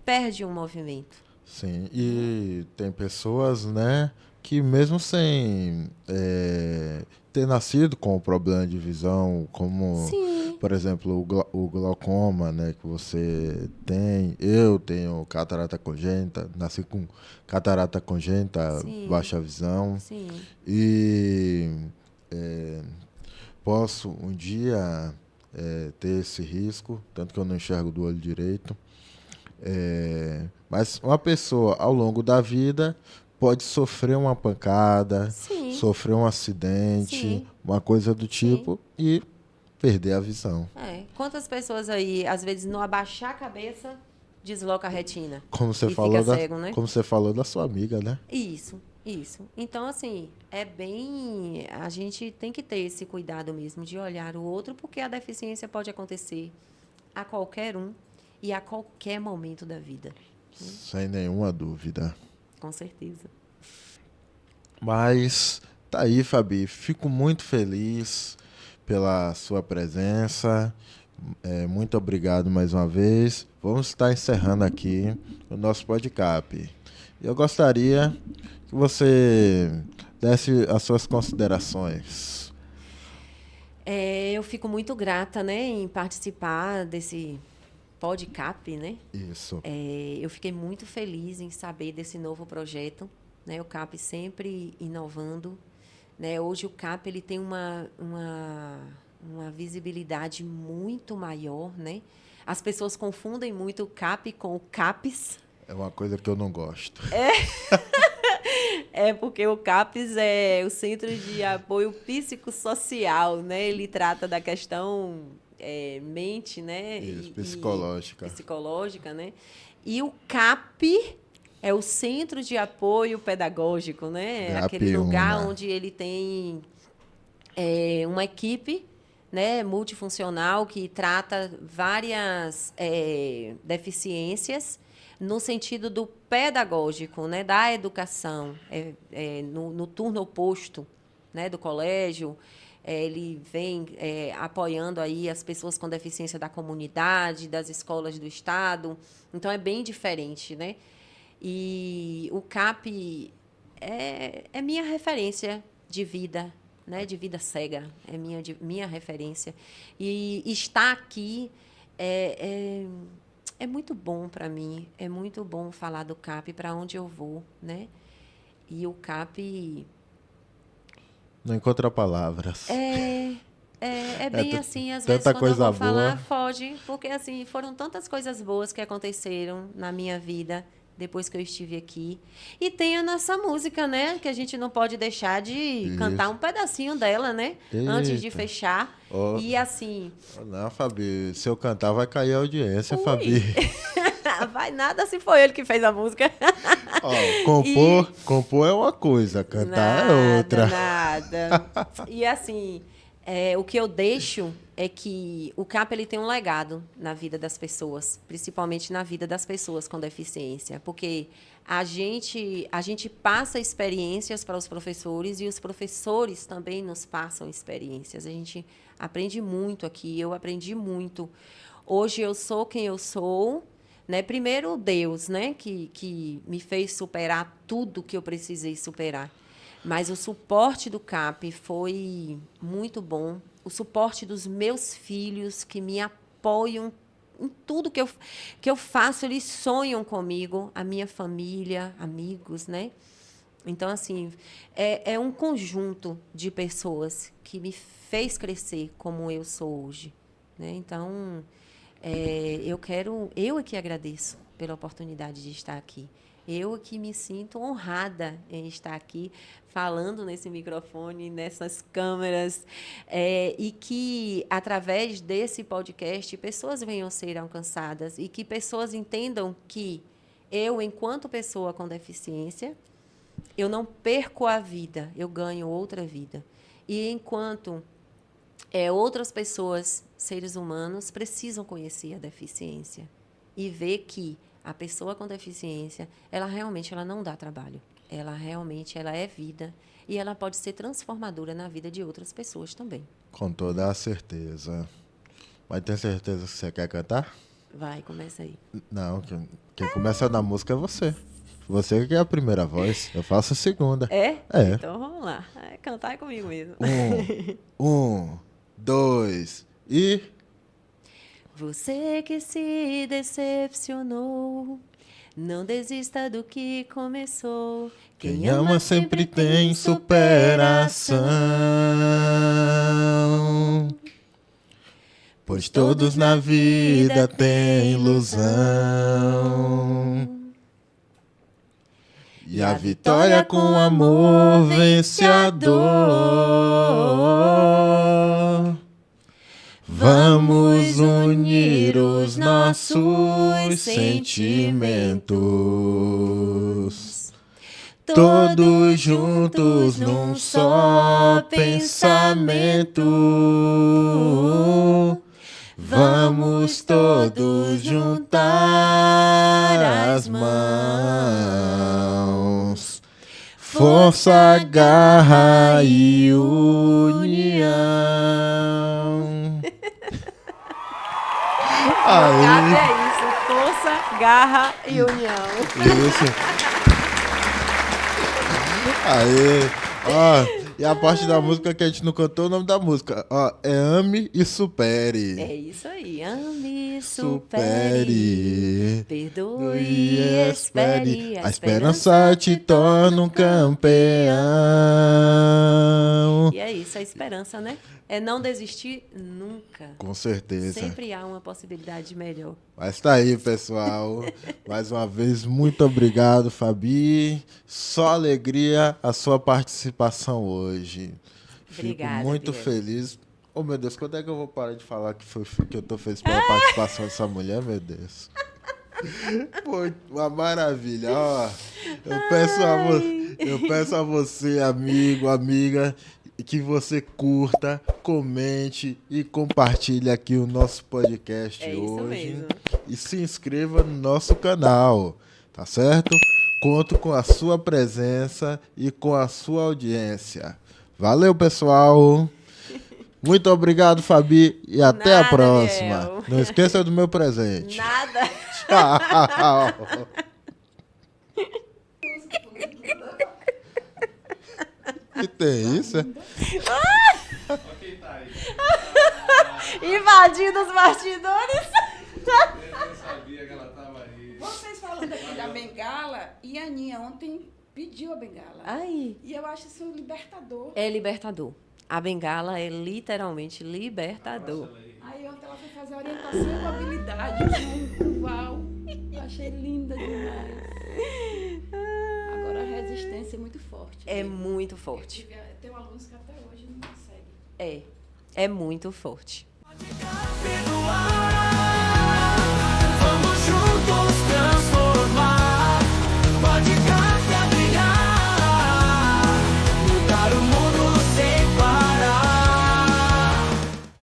[SPEAKER 2] perde o movimento.
[SPEAKER 1] Sim, e tem pessoas, né, que mesmo sem ter nascido com o problema de visão, como,
[SPEAKER 2] Sim.
[SPEAKER 1] por exemplo, o glaucoma, né, que você tem, eu tenho catarata congênita, nasci com catarata congênita,
[SPEAKER 2] Sim.
[SPEAKER 1] baixa visão,
[SPEAKER 2] Sim.
[SPEAKER 1] e posso um dia ter esse risco, tanto que eu não enxergo do olho direito. Mas uma pessoa, ao longo da vida, pode sofrer uma pancada,
[SPEAKER 2] Sim,
[SPEAKER 1] sofrer um acidente,
[SPEAKER 2] sim,
[SPEAKER 1] uma coisa do
[SPEAKER 2] sim.
[SPEAKER 1] tipo, e perder a visão.
[SPEAKER 2] Quantas pessoas aí, às vezes, no abaixar a cabeça, desloca a retina
[SPEAKER 1] Como você
[SPEAKER 2] e fica
[SPEAKER 1] falou da,
[SPEAKER 2] cego, né?
[SPEAKER 1] como você falou da sua amiga, né?
[SPEAKER 2] Isso, isso. Então, assim, é bem. A gente tem que ter esse cuidado mesmo de olhar o outro, porque a deficiência pode acontecer a qualquer um e a qualquer momento da vida.
[SPEAKER 1] Sem nenhuma dúvida.
[SPEAKER 2] Com certeza.
[SPEAKER 1] Mas tá aí, Fabi. Fico muito feliz pela sua presença. Muito obrigado mais uma vez. Vamos estar encerrando aqui o nosso podcast. Eu gostaria que você desse as suas considerações.
[SPEAKER 2] Eu fico muito grata, né, em participar desse podcast, né?
[SPEAKER 1] Isso.
[SPEAKER 2] Eu fiquei muito feliz em saber desse novo projeto, né? O CAP sempre inovando, né? Hoje o CAP ele tem uma visibilidade muito maior, né? As pessoas confundem muito o CAP com o CAPES.
[SPEAKER 1] É uma coisa que eu não gosto.
[SPEAKER 2] É porque o CAPES é o Centro de Apoio Psicossocial, né? Ele trata da questão mente, né?
[SPEAKER 1] Isso,
[SPEAKER 2] E
[SPEAKER 1] psicológica.
[SPEAKER 2] psicológica, né? E o CAP é o Centro de Apoio Pedagógico, né? É aquele lugar
[SPEAKER 1] Gapiúna.
[SPEAKER 2] onde ele tem uma equipe, né, multifuncional que trata várias deficiências no sentido do pedagógico, né, da educação, no turno oposto, né, do colégio. Ele vem apoiando aí as pessoas com deficiência da comunidade, das escolas do estado. Então é bem diferente, né? E o CAP é minha referência de vida, né? De vida cega, é minha referência. E estar aqui é, é muito bom para mim, é muito bom falar do CAP para onde eu vou, né? E o CAP
[SPEAKER 1] Não encontra palavras.
[SPEAKER 2] é, é
[SPEAKER 1] É
[SPEAKER 2] bem assim, às vezes
[SPEAKER 1] tanta
[SPEAKER 2] quando eu
[SPEAKER 1] coisa
[SPEAKER 2] vou
[SPEAKER 1] boa.
[SPEAKER 2] falar, foge, porque assim, foram tantas coisas boas que aconteceram na minha vida depois que eu estive aqui. E tem a nossa música, né? Que a gente não pode deixar de cantar
[SPEAKER 1] Isso.
[SPEAKER 2] um pedacinho dela, né? Antes de
[SPEAKER 1] Eita.
[SPEAKER 2] fechar.
[SPEAKER 1] Ó,
[SPEAKER 2] E assim,
[SPEAKER 1] não, Fabi. Se eu cantar, vai cair a audiência, Fabi.
[SPEAKER 2] ui! Vai nada se foi ele que fez a música.
[SPEAKER 1] Ó,
[SPEAKER 2] E
[SPEAKER 1] compor é uma coisa, cantar é
[SPEAKER 2] nada,
[SPEAKER 1] outra.
[SPEAKER 2] nada. E assim, o que eu deixo é que o CAP ele tem um legado na vida das pessoas, principalmente na vida das pessoas com deficiência, porque a gente passa experiências para os professores e os professores também nos passam experiências. A gente aprende muito aqui, eu aprendi muito. Hoje eu sou quem eu sou, né? Primeiro Deus, né, que me fez superar tudo que eu precisei superar. Mas o suporte do CAP foi muito bom. O suporte dos meus filhos que me apoiam em tudo que eu faço, eles sonham comigo, a minha família, amigos, né? Então, assim, é um conjunto de pessoas que me fez crescer como eu sou hoje, né? Então, eu é que agradeço pela oportunidade de estar aqui. Eu é que me sinto honrada em estar aqui falando nesse microfone, nessas câmeras, e que, através desse podcast, pessoas venham a ser alcançadas e que pessoas entendam que eu, enquanto pessoa com deficiência, eu não perco a vida, eu ganho outra vida. E enquanto outras pessoas, seres humanos, precisam conhecer a deficiência e ver que a pessoa com deficiência, ela realmente ela não dá trabalho. Ela realmente ela é vida e ela pode ser transformadora na vida de outras pessoas também.
[SPEAKER 1] Com toda a certeza. Mas tem certeza que você quer cantar?
[SPEAKER 2] Vai, começa aí.
[SPEAKER 1] Não, quem começa na música é você. Você que é a primeira voz, eu faço a segunda.
[SPEAKER 2] É?
[SPEAKER 1] É.
[SPEAKER 2] Então vamos lá. Cantar é comigo mesmo.
[SPEAKER 1] Um, dois e.
[SPEAKER 2] Você que se decepcionou, não desista do que começou.
[SPEAKER 1] Quem ama sempre tem superação. pois todos na vida têm ilusão. E a vitória com amor vence a dor. Vamos unir os nossos sentimentos, todos juntos num só pensamento. Vamos todos juntar as mãos, força, garra e união.
[SPEAKER 2] Aí. É isso, força, garra e união.
[SPEAKER 1] Isso. Aê. Ó, e a parte da música que a gente não cantou, o nome da música, ó, é Ame e Supere.
[SPEAKER 2] É isso aí, ame, supere, perdoe e espere.
[SPEAKER 1] A esperança te torna um campeão.
[SPEAKER 2] E é isso, a esperança, né? É não desistir nunca.
[SPEAKER 1] Com certeza.
[SPEAKER 2] Sempre há uma possibilidade melhor.
[SPEAKER 1] Mas tá aí, pessoal. Mais uma vez, muito obrigado, Fabi. Só alegria a sua participação hoje.
[SPEAKER 2] Obrigada,
[SPEAKER 1] Fico muito
[SPEAKER 2] Biel.
[SPEAKER 1] feliz. Oh, meu Deus, quando é que eu vou parar de falar que eu tô feliz pela participação dessa mulher, meu Deus? Pô, uma maravilha. Ó, eu peço a você, amigo, amiga, que você curta, comente e compartilhe aqui o nosso podcast
[SPEAKER 2] É isso
[SPEAKER 1] hoje.
[SPEAKER 2] mesmo.
[SPEAKER 1] E se inscreva no nosso canal, tá certo? Conto com a sua presença e com a sua audiência. Valeu, pessoal! Muito obrigado, Fabi, e até a
[SPEAKER 2] Nada,
[SPEAKER 1] próxima.
[SPEAKER 2] Biel.
[SPEAKER 1] Não esqueça do meu presente.
[SPEAKER 2] Nada.
[SPEAKER 1] Tchau! Que tem isso?
[SPEAKER 2] Invadindo os bastidores.
[SPEAKER 3] Eu sabia que ela estava aí.
[SPEAKER 4] Vocês falando aqui da bengala, e a Aninha ontem pediu a bengala.
[SPEAKER 2] Aí.
[SPEAKER 4] E eu acho isso libertador.
[SPEAKER 2] É libertador. A bengala é literalmente libertador.
[SPEAKER 4] Aí ontem ela foi fazer a orientação e mobilidade com o Val. Eu achei linda demais. Agora a resistência é muito forte.
[SPEAKER 2] É muito forte.
[SPEAKER 4] Tem alunos que até hoje não conseguem.
[SPEAKER 2] É muito forte.
[SPEAKER 5] Pode caber no ar.